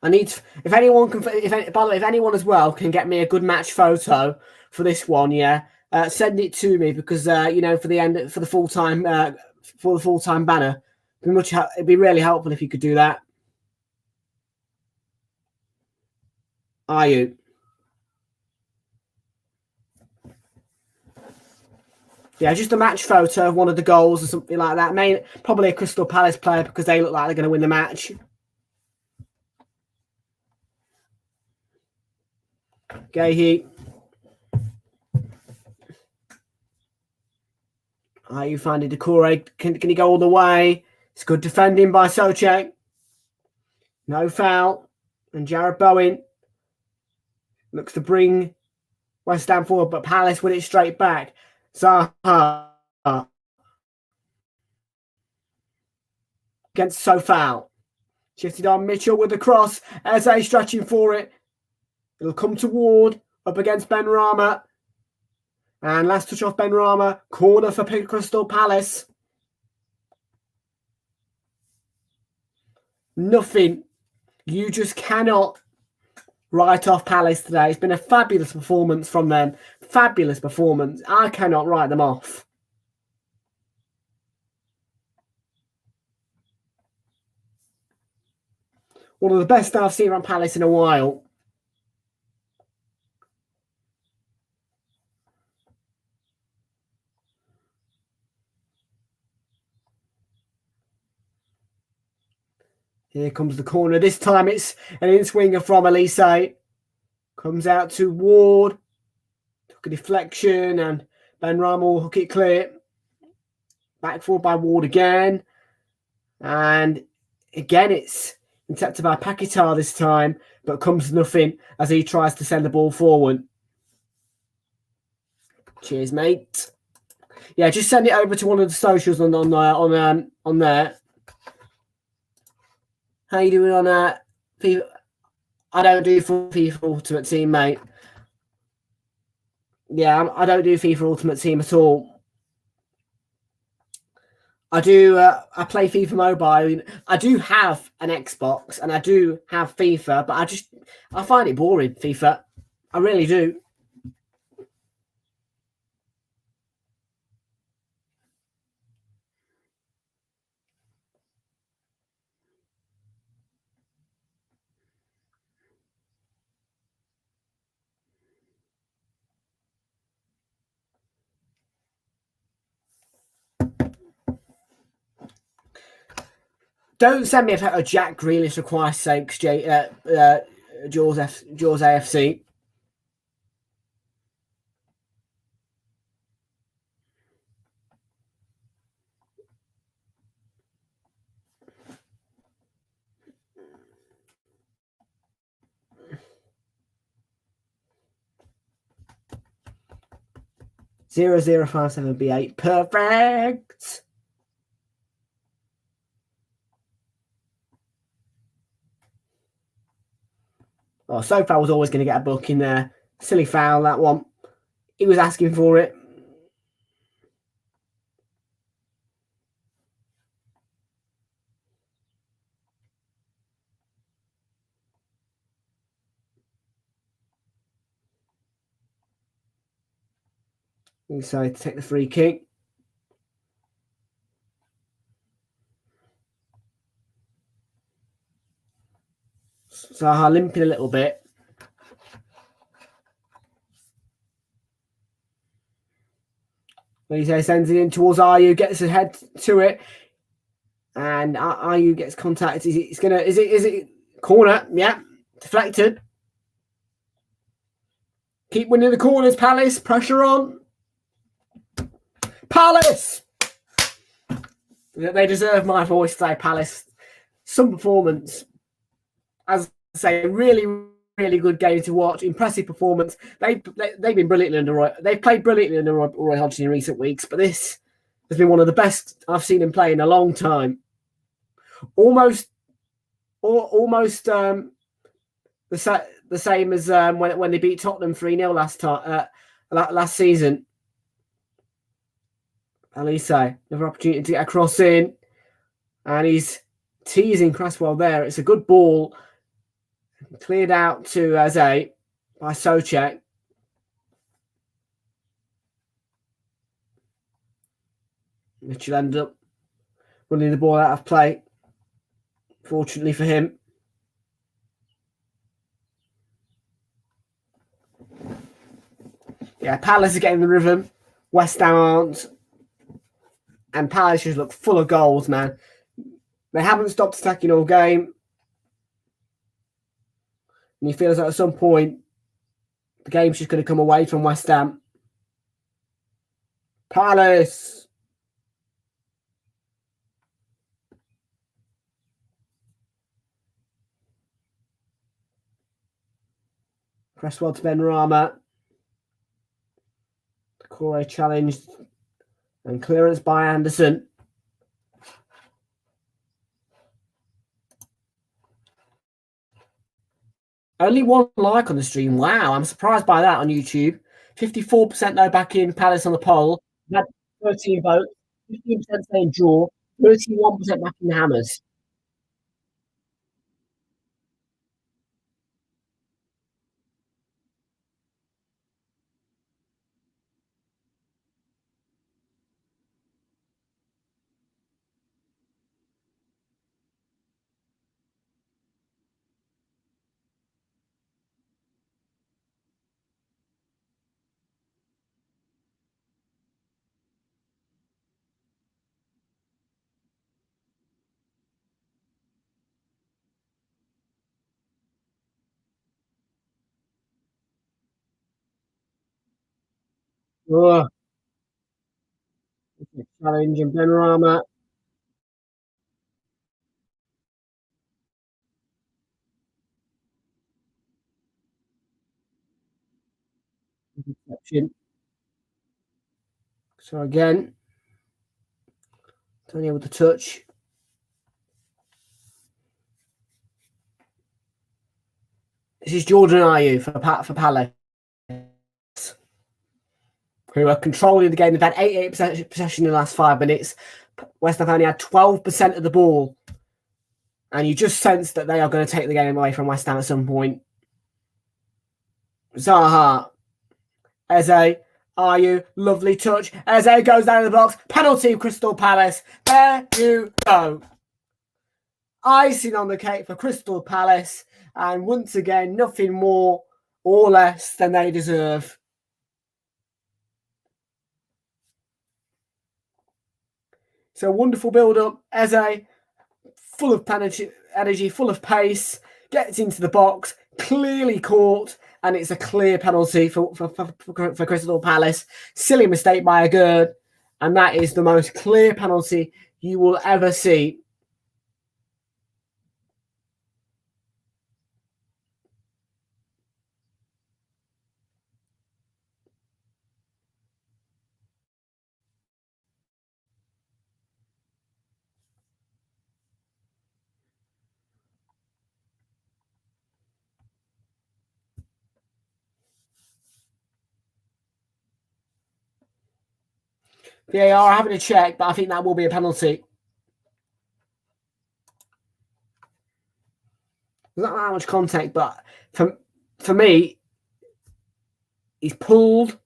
I need to, if anyone can, by the way, if anyone as well can get me a good match photo for this one, yeah, send it to me because you know, for the full time banner, it'd be really helpful if you could do that. Are you? Yeah, just a match photo of one of the goals or something like that. Probably a Crystal Palace player because they look like they're going to win the match. Gahey. Are you finding Decore? Can he go all the way? It's good defending by Soucek. No foul. And Jared Bowen looks to bring West Ham forward, but Palace win it straight back. Zaha against Sofal. Shifted on Mitchell with the cross. Eze stretching for it. It'll come to Ward up against Ben Rama. And last touch off Ben Rama. Corner for Crystal Palace. Nothing. You just cannot write off Palace today. It's been a fabulous performance from them. Fabulous performance. I cannot write them off. One of the best I've seen from Palace in a while. Here comes the corner. This time it's an in-swinger from Elise. Comes out to Ward. Took a deflection and Ben Rama will hook it clear. Back forward by Ward again. And again it's intercepted by Paquetá this time, but comes to nothing as he tries to send the ball forward. Cheers, mate. Yeah, just send it over to one of the socials on there. How you doing on that? I don't do FIFA Ultimate Team, mate. Yeah, I don't do FIFA Ultimate Team at all. I do. I play FIFA Mobile. I do have an Xbox and I do have FIFA, but I find it boring. FIFA, I really do. Don't send me a Jack Grealish for Christ's sakes, Jaws AFC. $0057B8. Perfect. Oh, Sofal was always going to get a book in there. Silly foul, that one. He was asking for it. He decided to take the free kick. Zaha limping a little bit. Lise sends it in towards Ayew, gets ahead to it, and Ayew gets contact. Is it corner? Yeah, deflected. Keep winning the corners, Palace. Pressure on. Palace! They deserve my voice today, Palace. Some performance. As I say, really, really good game to watch. Impressive performance. They've been brilliantly under Roy. They've played brilliantly under Roy Hodgson in recent weeks, but this has been one of the best I've seen him play in a long time. Almost the same as when they beat Tottenham 3-0 last season. Elise, another opportunity to get a cross in, and he's teasing Cresswell there. It's a good ball, cleared out to Eze by Souček. Mitchell ended up running the ball out of play, fortunately for him. Yeah, Palace are getting the rhythm. West Ham aren't. And Palace just look full of goals, man. They haven't stopped attacking all game. And you feel as though at some point the game's just going to come away from West Ham. Palace. Cresswell to Benrahma. Corey challenged. And clearance by Anderson. Only one like on the stream. Wow, I'm surprised by that on YouTube. 54% though back in Palace on the poll. Had 13 votes. 15% saying draw. 31% back in the Hammers. Challenge and Benrahma. Interception. So again, Tony with the touch. This is Jordan Ayew for Palace, who are controlling the game. They've had 88% possession in the last 5 minutes. West Ham only had 12% of the ball. And you just sense that they are going to take the game away from West Ham at some point. Zaha. Eze. Ayew. Lovely touch. Eze goes down in the box. Penalty, Crystal Palace. There you go. Icing on the cake for Crystal Palace. And once again, nothing more or less than they deserve. So wonderful build-up. Eze, full of energy, full of pace, gets into the box, clearly caught, and it's a clear penalty for Crystal Palace. Silly mistake by Agurd, and that is the most clear penalty you will ever see. VAR having a check, but I think that will be a penalty. There's not that much contact, but for me, he's pulled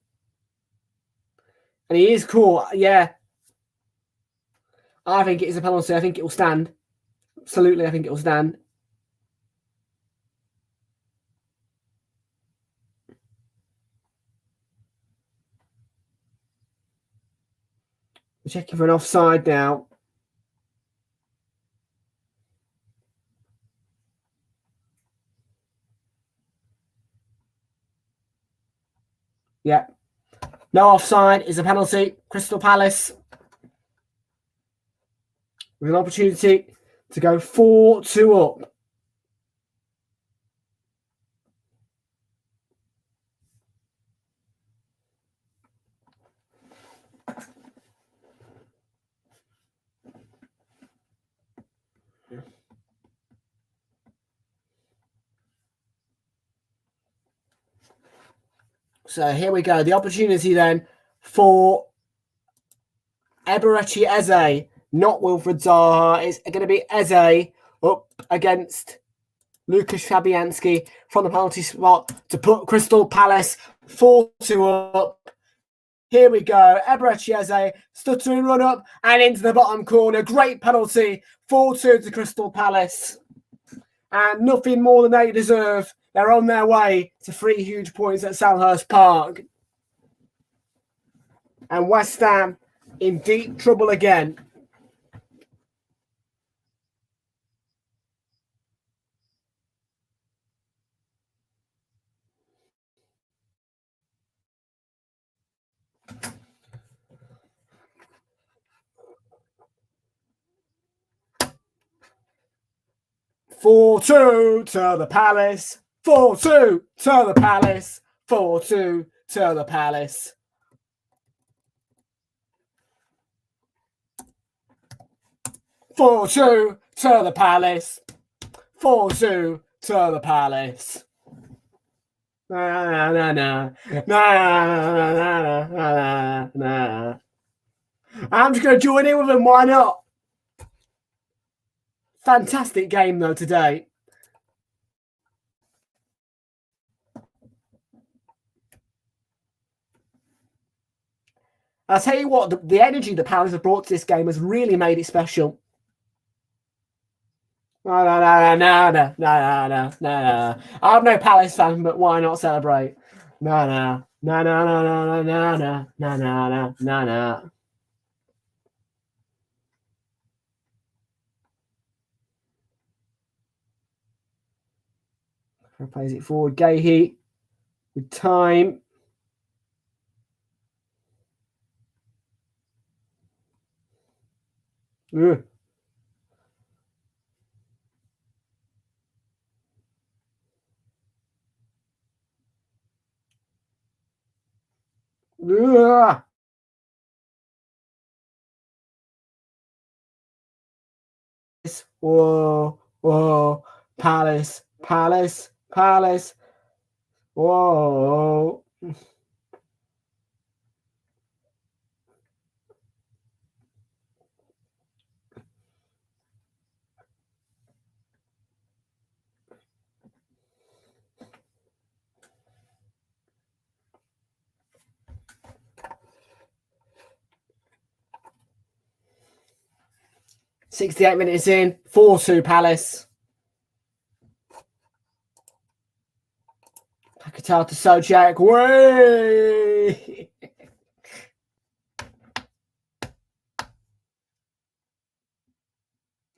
and he is caught. Yeah, I think it is a penalty. I think it will stand. Absolutely, I think it will stand. We're checking for an offside now. Yeah. No offside is a penalty. Crystal Palace with an opportunity to go 4-2 up. So here we go. The opportunity then for Eberechi Eze, not Wilfred Zaha. It's going to be Eze up against Lucas Fabianski from the penalty spot to put Crystal Palace 4-2 up. Here we go. Eberechi Eze, stuttering run up and into the bottom corner. Great penalty. 4-2 to Crystal Palace. And nothing more than they deserve. They're on their way to 3 huge points at Selhurst Park. And West Ham in deep trouble again. "4-2 to the Palace. 4-2 to the Palace. 4-2 to the Palace." "4-2 to the Palace. 4-2 to the Palace." Na na na na na na na. I'm just going to join in with them. Why not? Fantastic game though today. I'll tell you what, the energy the Palace have brought to this game has really made it special. No. I'm no Palace fan, but why not celebrate? No. 'Plays it forward. Gahey with time. Ugh. Ugh. Whoa. Palace. Whoa. "68 minutes in, 4-2 Palace." Paquetá to Sojak. Way!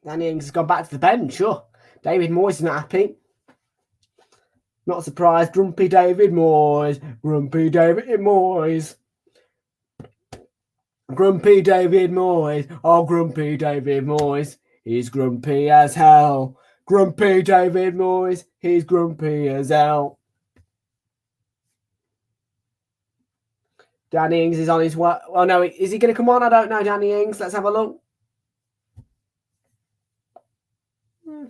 Danny Ings has gone back to the bench. Sure. David Moyes is not happy. Not surprised. Grumpy David Moyes. Grumpy David Moyes. Grumpy David Moyes. Oh, Grumpy David Moyes. He's grumpy as hell. Grumpy David Moyes. He's grumpy as hell. Danny Ings is on his way. Oh, no. Is he going to come on? I don't know, Danny Ings. Let's have a look. I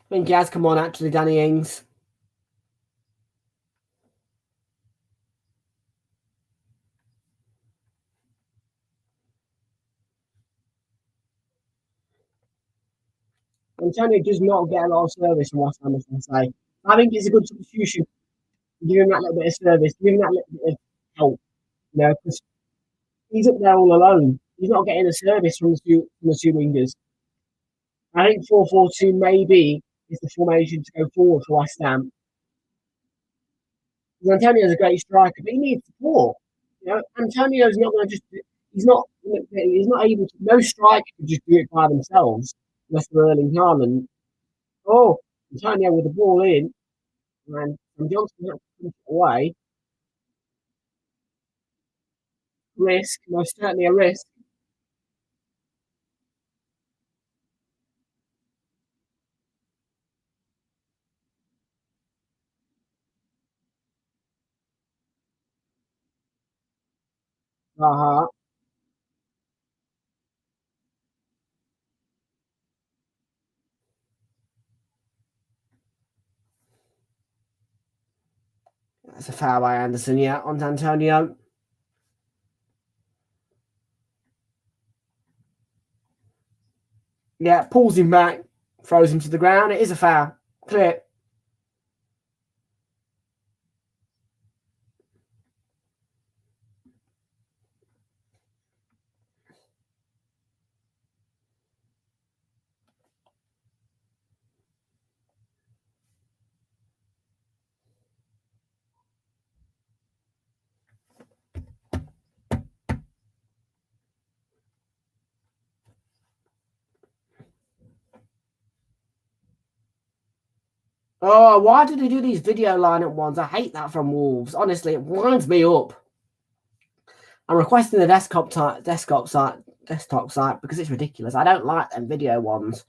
think he has come on, actually, Danny Ings. Antonio does not get a lot of service from West Ham, I say. I think it's a good substitution. Give him that little bit of service. Give him that little bit of help. You know, because he's up there all alone. He's not getting a service from the two wingers. I think 4-4-2 maybe is the formation to go forward for West Ham. Antonio's a great striker, but he needs support. Antonio's not going to just. He's not. He's not able to. No striker can just do it by themselves unless they're Erling Haaland. Oh, Antonio with the ball in, and Johnson had to push it away. Risk, most certainly a risk. Uh-huh. That's a foul by Anderson, yeah, on Antonio. Yeah, pulls him back, throws him to the ground. It is a foul. Clear. Oh, why do they do these video lineup ones? I hate that from Wolves. Honestly, it winds me up. I'm requesting the desktop site because it's ridiculous. I don't like them video ones.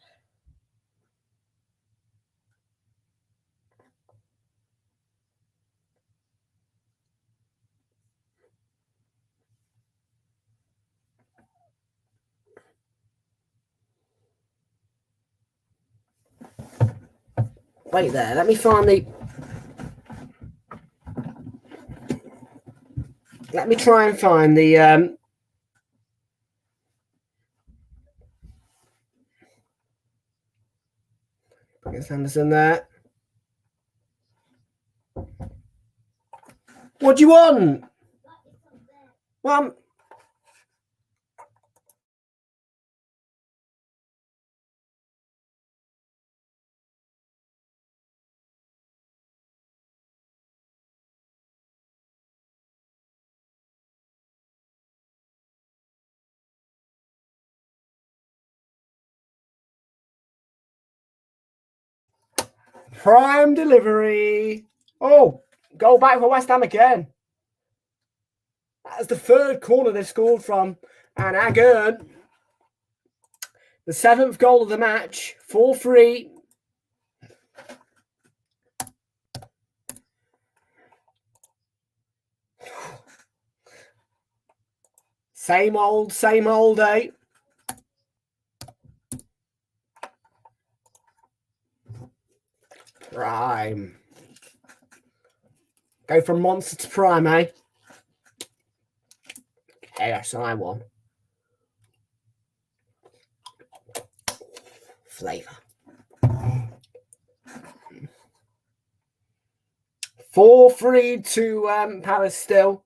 Wait there. Let me find the. Let me try and find the. Get Anderson there. What do you want? Well, prime delivery. Oh, goal back for West Ham again. That's the third corner they've scored from. And Agern, the 7th goal of the match, 4-3. Same old, eh? Prime. Go from monster to prime, eh? KSI one. Flavour. 4-3 to Palace still.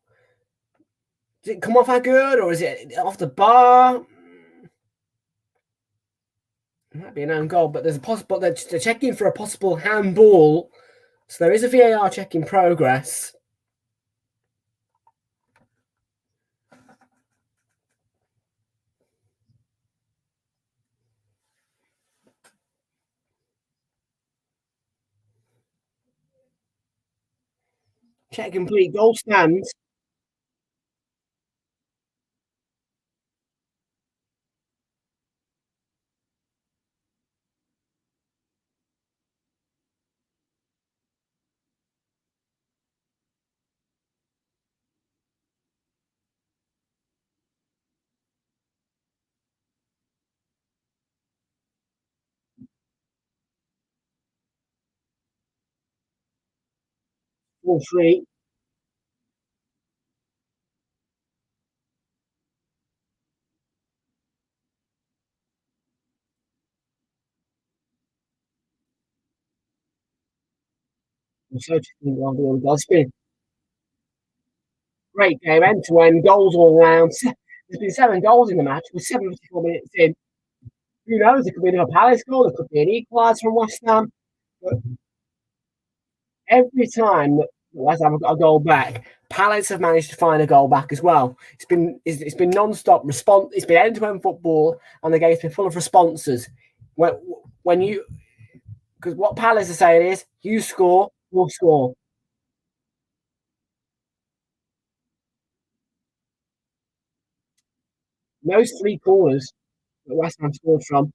Did it come off our good or is it off the bar? It might be an own goal, but there's a possible. They're checking for a possible handball. So there is a VAR check in progress. Check complete. Goal stands. All three. So it's been great game, end to end, goals all around. There's been 7 goals in the match. We're 74 minutes in. Who knows? It could be another Palace goal. It could be an equaliser from West Ham. But every time Let's have a goal back. Palace have managed to find a goal back as well. It's been non-stop response. It's been end-to-end football, and the game's been full of responses. When you because what Palace are saying is, you score, we'll score. Those three corners that West Ham scored from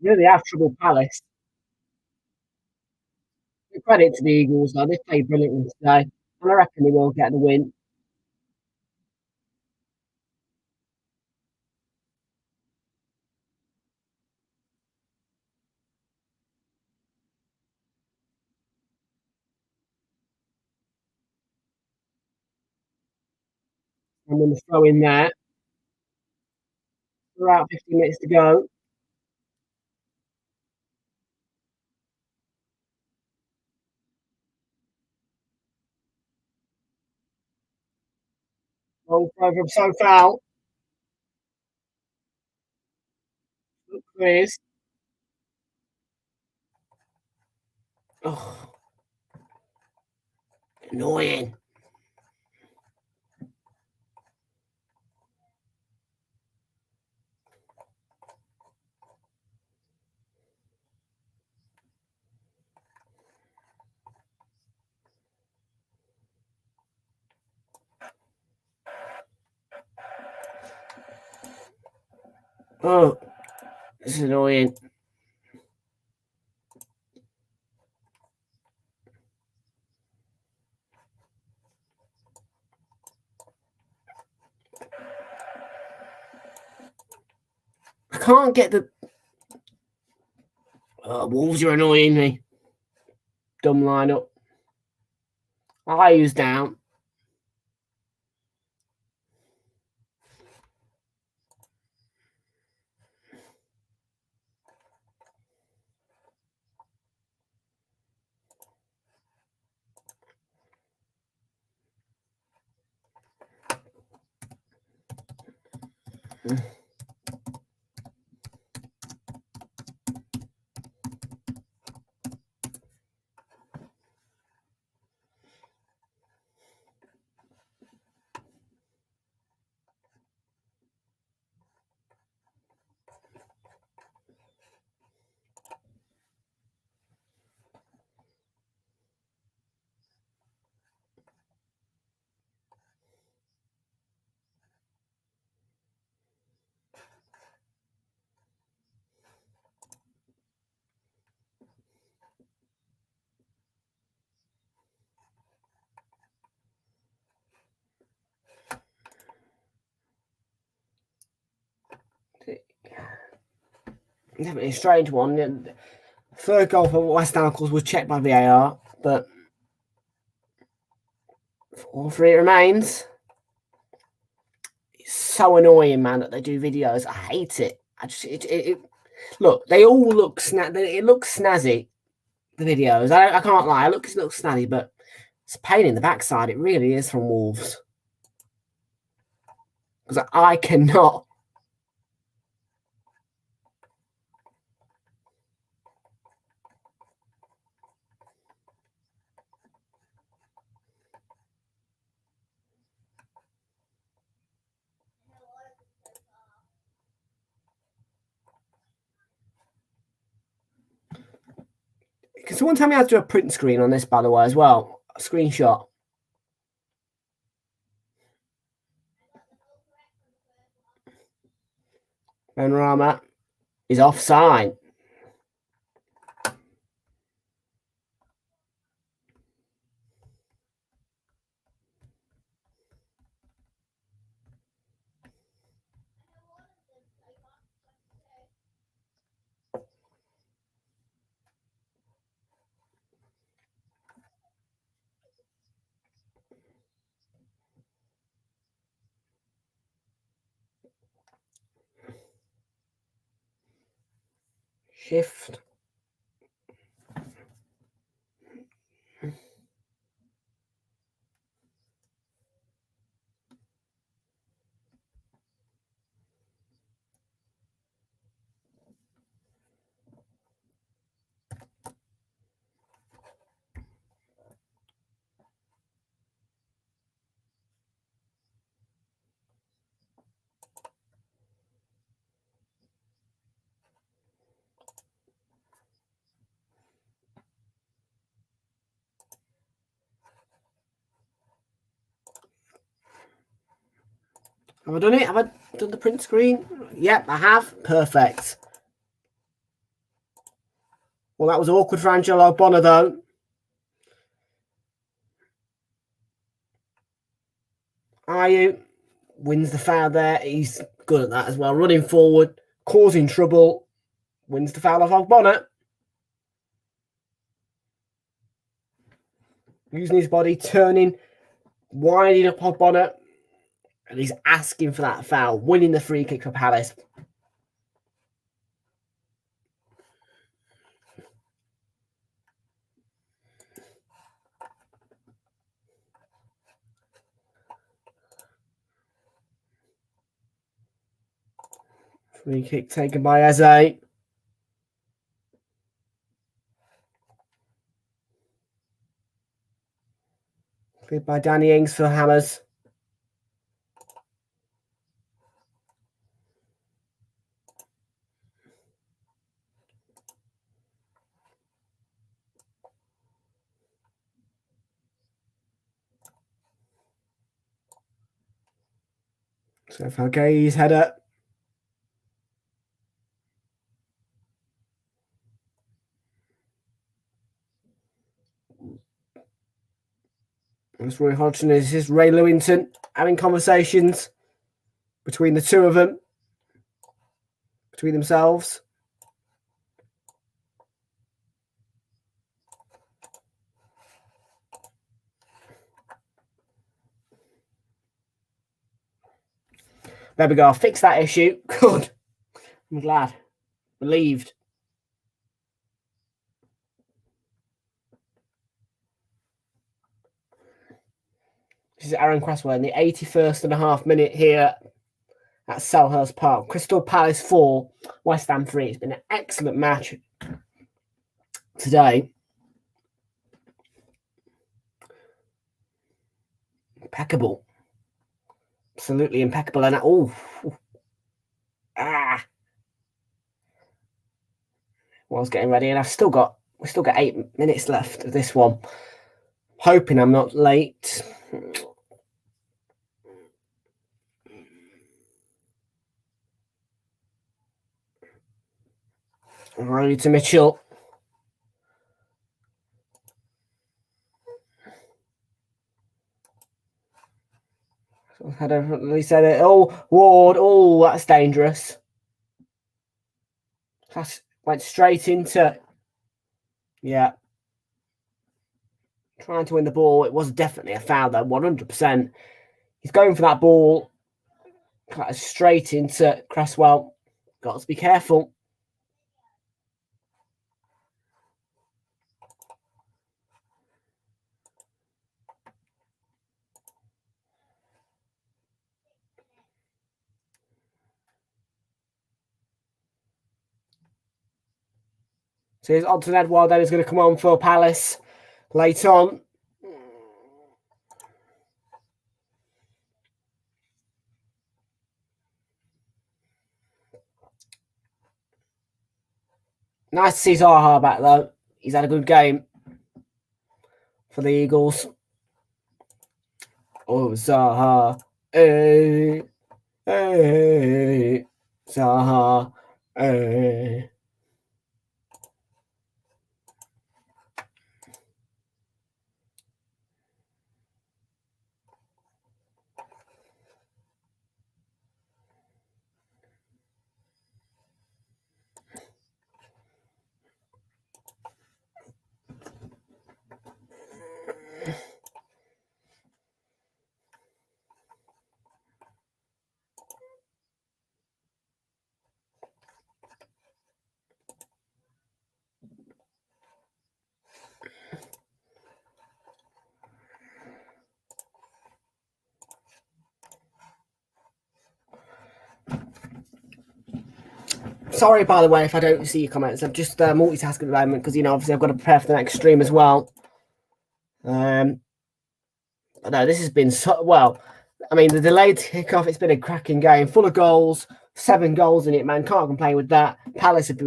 really have troubled Palace. Credit to the Eagles, though. They played brilliantly today, and I reckon they will get the win. I'm going to throw in there. About 15 minutes to go. Long throw from so foul. Clears. Oh, annoying. Oh, this is annoying. I can't get the. Wolves are annoying me. Dumb lineup. Ayu's down. Definitely a strange one. Third goal for West Ham, of course, was checked by VAR, but all three remains. It's so annoying, man, that they do videos. I hate it. I just look. They all look It looks snazzy. The videos. I can't lie. It looks snazzy, but it's a pain in the backside. It really is from Wolves because I cannot. Can someone tell me how to do a print screen on this, by the way, as well? A screenshot. Benrahma is offside. Shift. Have I done it? Have I done the print screen? Yep, I have. Perfect. Well, that was awkward for Angelo Bonner, though. Ayew wins the foul there. He's good at that as well. Running forward, causing trouble. Wins the foul off Bonner. Using his body, turning, winding up on Bonner. And he's asking for that foul, winning the free kick for Palace. Free kick taken by Eze. Cleared by Danny Ings for Hammers. So Falgate's header. That's Roy Hodgson. This is Ray Lewington having conversations between the two of them, between themselves. There we go. I'll fix that issue. Good. I'm glad. Relieved. This is Aaron Cresswell in the 81st and a half minute here at Selhurst Park. Crystal Palace 4, West Ham 3. It's been an excellent match today. Impeccable. Absolutely impeccable. And I was getting ready, and we've still got 8 minutes left of this one. Hoping I'm not late. Riley to Mitchell. He said it. Oh, Ward. Oh, that's dangerous. That went straight into. Yeah. Trying to win the ball. It was definitely a foul, though. 100%. He's going for that ball. Straight into Cresswell. Got to be careful. So here's Odson Edouard then is going to come on for Palace late on. Nice to see Zaha back, though. He's had a good game for the Eagles. Oh, Zaha. Hey. Zaha. Hey. Sorry, by the way, if I don't see your comments. I'm just multitasking at the moment because, obviously I've got to prepare for the next stream as well. But no, this has been the delayed kickoff, it's been a cracking game, full of goals, 7 goals in it, man. Can't complain with that. Palace have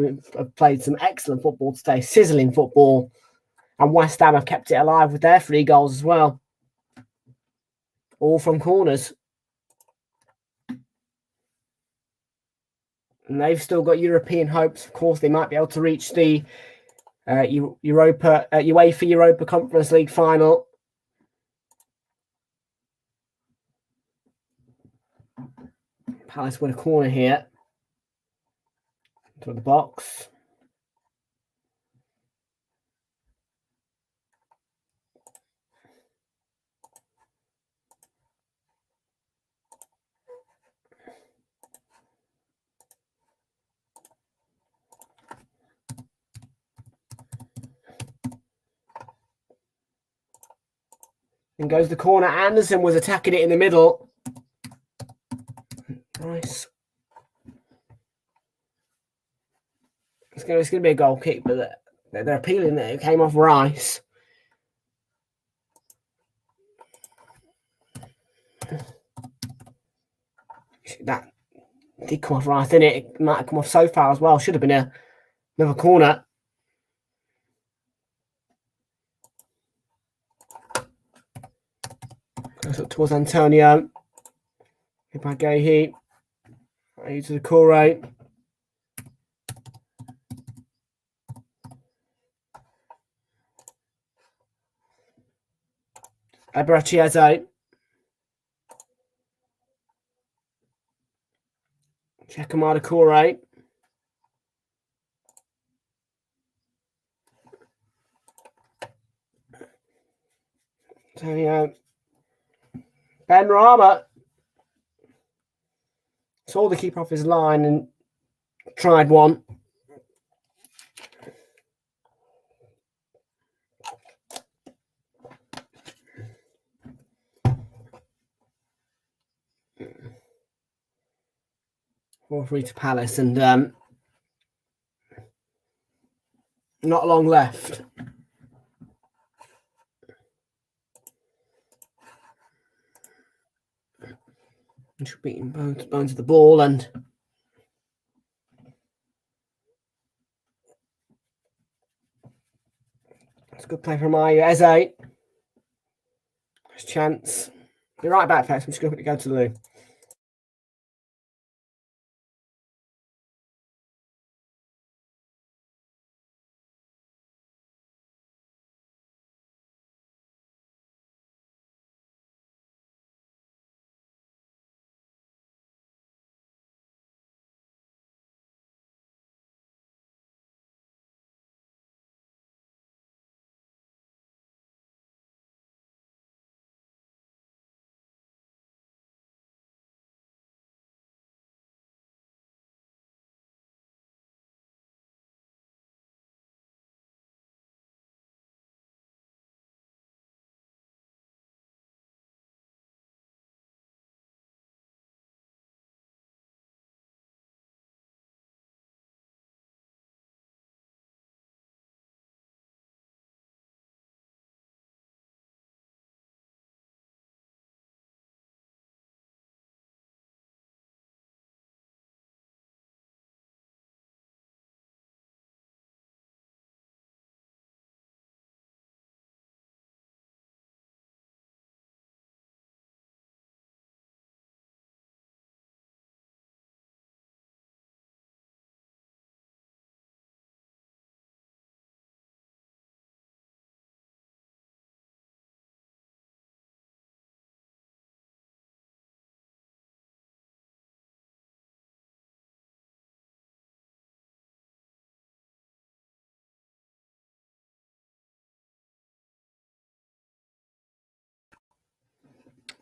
played some excellent football today, sizzling football. And West Ham have kept it alive with their 3 goals as well. All from corners. And they've still got European hopes. Of course, they might be able to reach the UEFA Europa Conference League final. Palace with a corner here. To the box. And goes the corner. Anderson was attacking it in the middle. Nice. It's going to be a goal kick, but they're appealing that it came off Rice. That did come off Rice, didn't it? It might have come off so far as well. Should have been another corner. Goes up towards Antonio. Hit by Gahey. Right to the Corey. Abrachiazzo. Chekamada Corey. Antonio. Ben Rama saw the keeper off his line and tried one. Four-3 to Palace, and not long left. Just beating bones of the ball, and it's a good play from Ayu. Eze. Nice chance. Be right back, folks. I'm just going to go to the loo.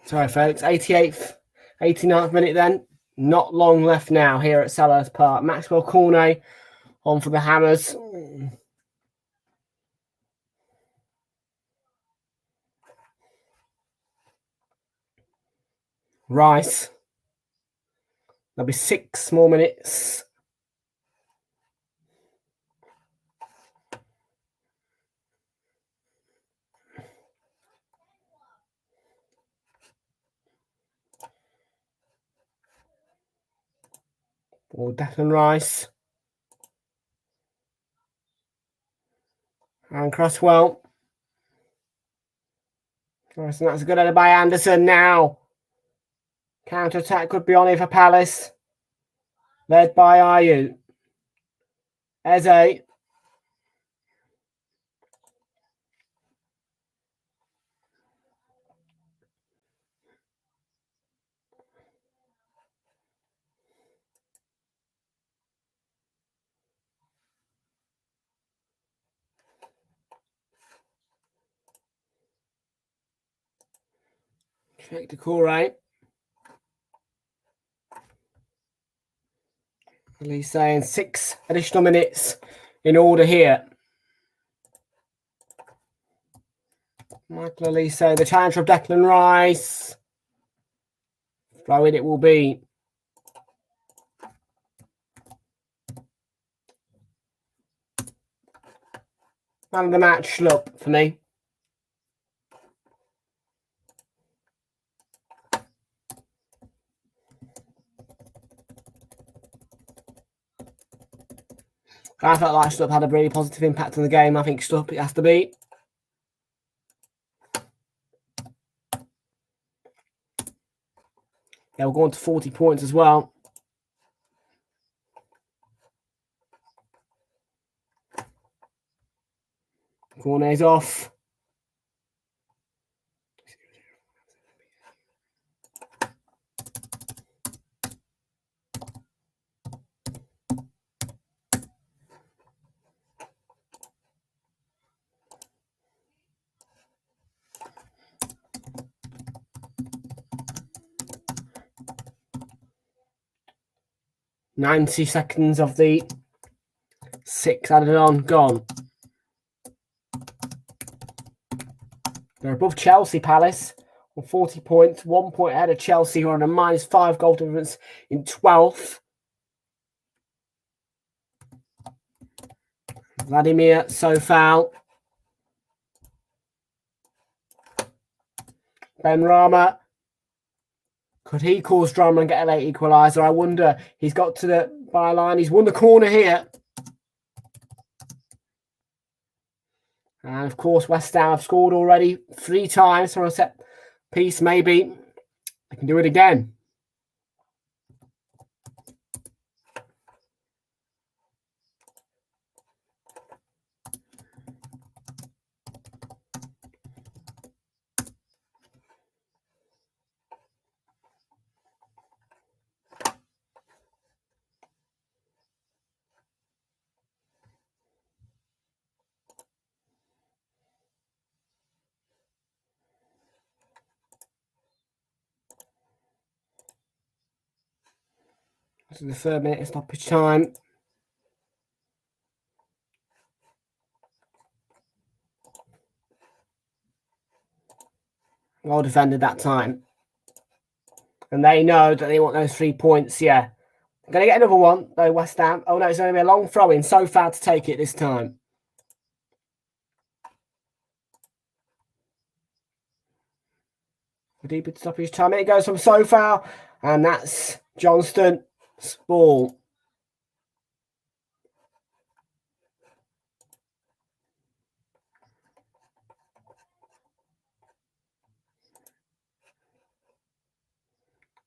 Sorry, folks. 88th, 89th minute then. Not long left now here at Selhurst Park. Maxwell Cornet on for the Hammers. Rice. There'll be 6 more minutes. Or Declan Rice. And Cresswell. Nice, and that's a good header by Anderson now. Counter-attack could be on here for Palace. led by Ayu. Eze. Check the call rate. He's saying 6 additional minutes in order here. Michael Elise saying the challenge of Declan Rice. Throw in it will be. Man of the match look for me. I felt like Stubb had a really positive impact on the game. I think Stubb it has to be. Yeah, we'll go on to 40 points as well. Corner is off. .90 of the 6 added on, gone. They're above Chelsea Palace on 40 points, 1 point ahead of Chelsea, who are on a -5 goal difference in 12th. Vladimir Sofal. Ben Rama. Could he cause drama and get a late equaliser? I wonder. He's got to the byline. He's won the corner here. And of course, West Ham have scored already 3 times from a set piece. Maybe they can do it again. This is the 3rd minute stoppage time. Well defended that time. And they know that they want those 3 points, yeah. They're going to get another one, though, West Ham. Oh, no, it's going to be a long throw-in. So far to take it this time. The deeper stoppage time. It goes from Sofal. And that's Johnston's ball.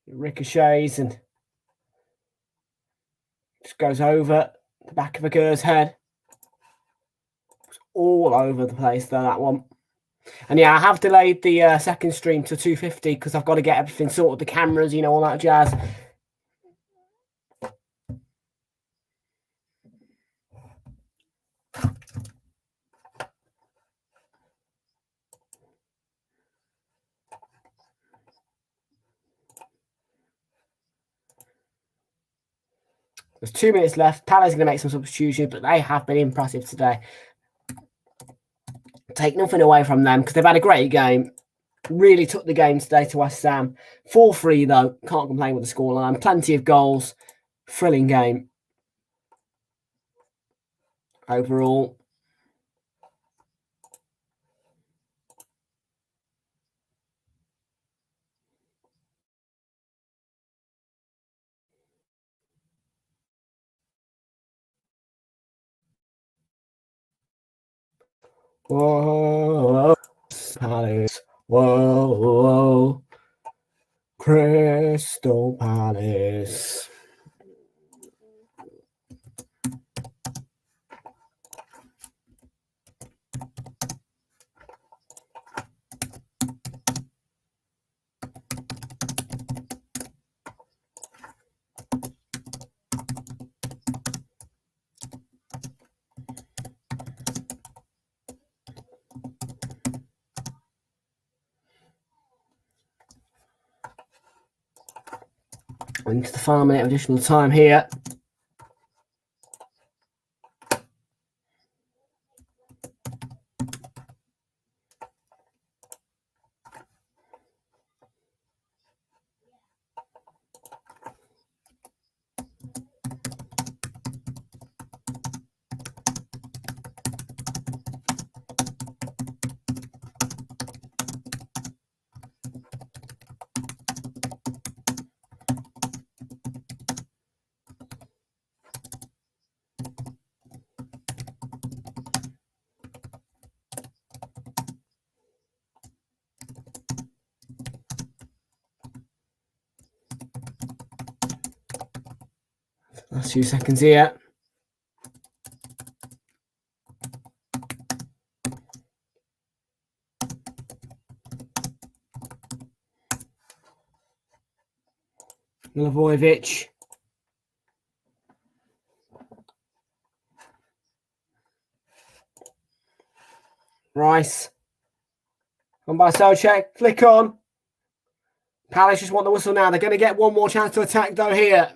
It ricochets and just goes over the back of a girl's head. It's all over the place, though, that one. And yeah, I have delayed the second stream to 2:50 because I've got to get everything sorted, the cameras, you know, all that jazz. There's 2 minutes left. Palace going to make some substitutions, but they have been impressive today. Take nothing away from them because they've had a great game. Really took the game today to West Ham. 4-3 though. Can't complain with the scoreline. Plenty of goals. Thrilling game. Overall. Whoa, Palace. Whoa, whoa. Crystal Palace. Into the final minute of additional time here. Last few seconds here. Milivojevic. Rice. On by Soucek. Flick on. Palace just want the whistle now. They're going to get one more chance to attack though here.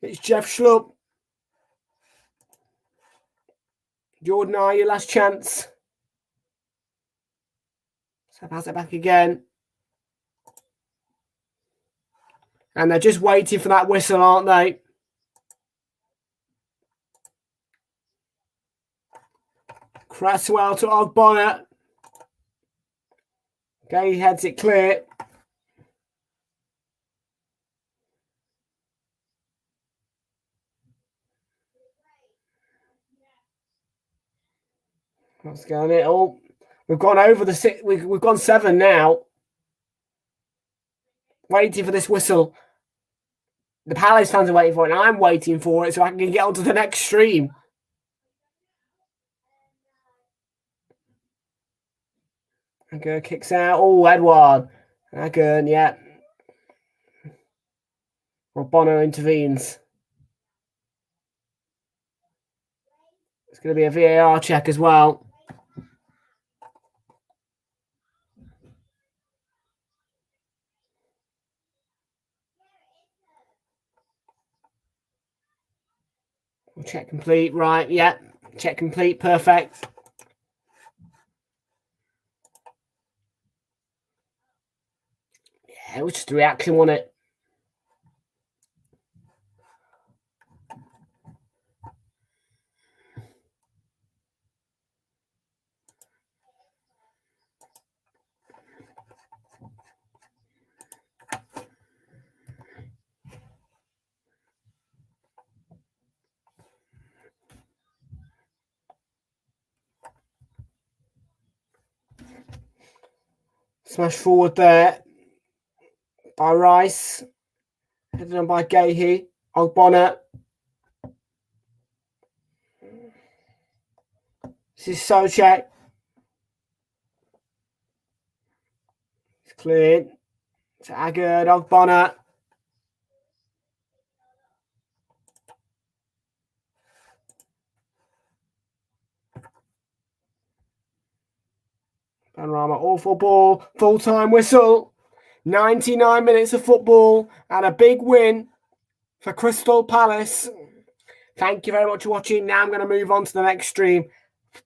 It's Jeff Schlupp. Jordan, your last chance. So pass it back again. And they're just waiting for that whistle, aren't they? Cresswell to Ogbonna. Okay, he heads it clear. What's going on? Oh, we've gone over the 6. We've gone 7 now. Waiting for this whistle. The Palace fans are waiting for it, and I'm waiting for it so I can get onto the next stream. Okay, kicks out. Oh, Edouard. Again, yeah. Bono intervenes. It's going to be a VAR check as well. Check complete. Right, yeah. Check complete. Perfect. Yeah, it was just a reaction, wasn't it? Smash forward there by Rice. Headed on by Gahey. Ogbonna. This is Soucek. It's cleared. To Agard. Ogbonna. Panorama, awful ball. Full-time whistle. 99 minutes of football and a big win for Crystal Palace. Thank you very much for watching. Now I'm going to move on to the next stream.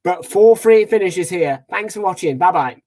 But 4-3 finishes here. Thanks for watching. Bye-bye.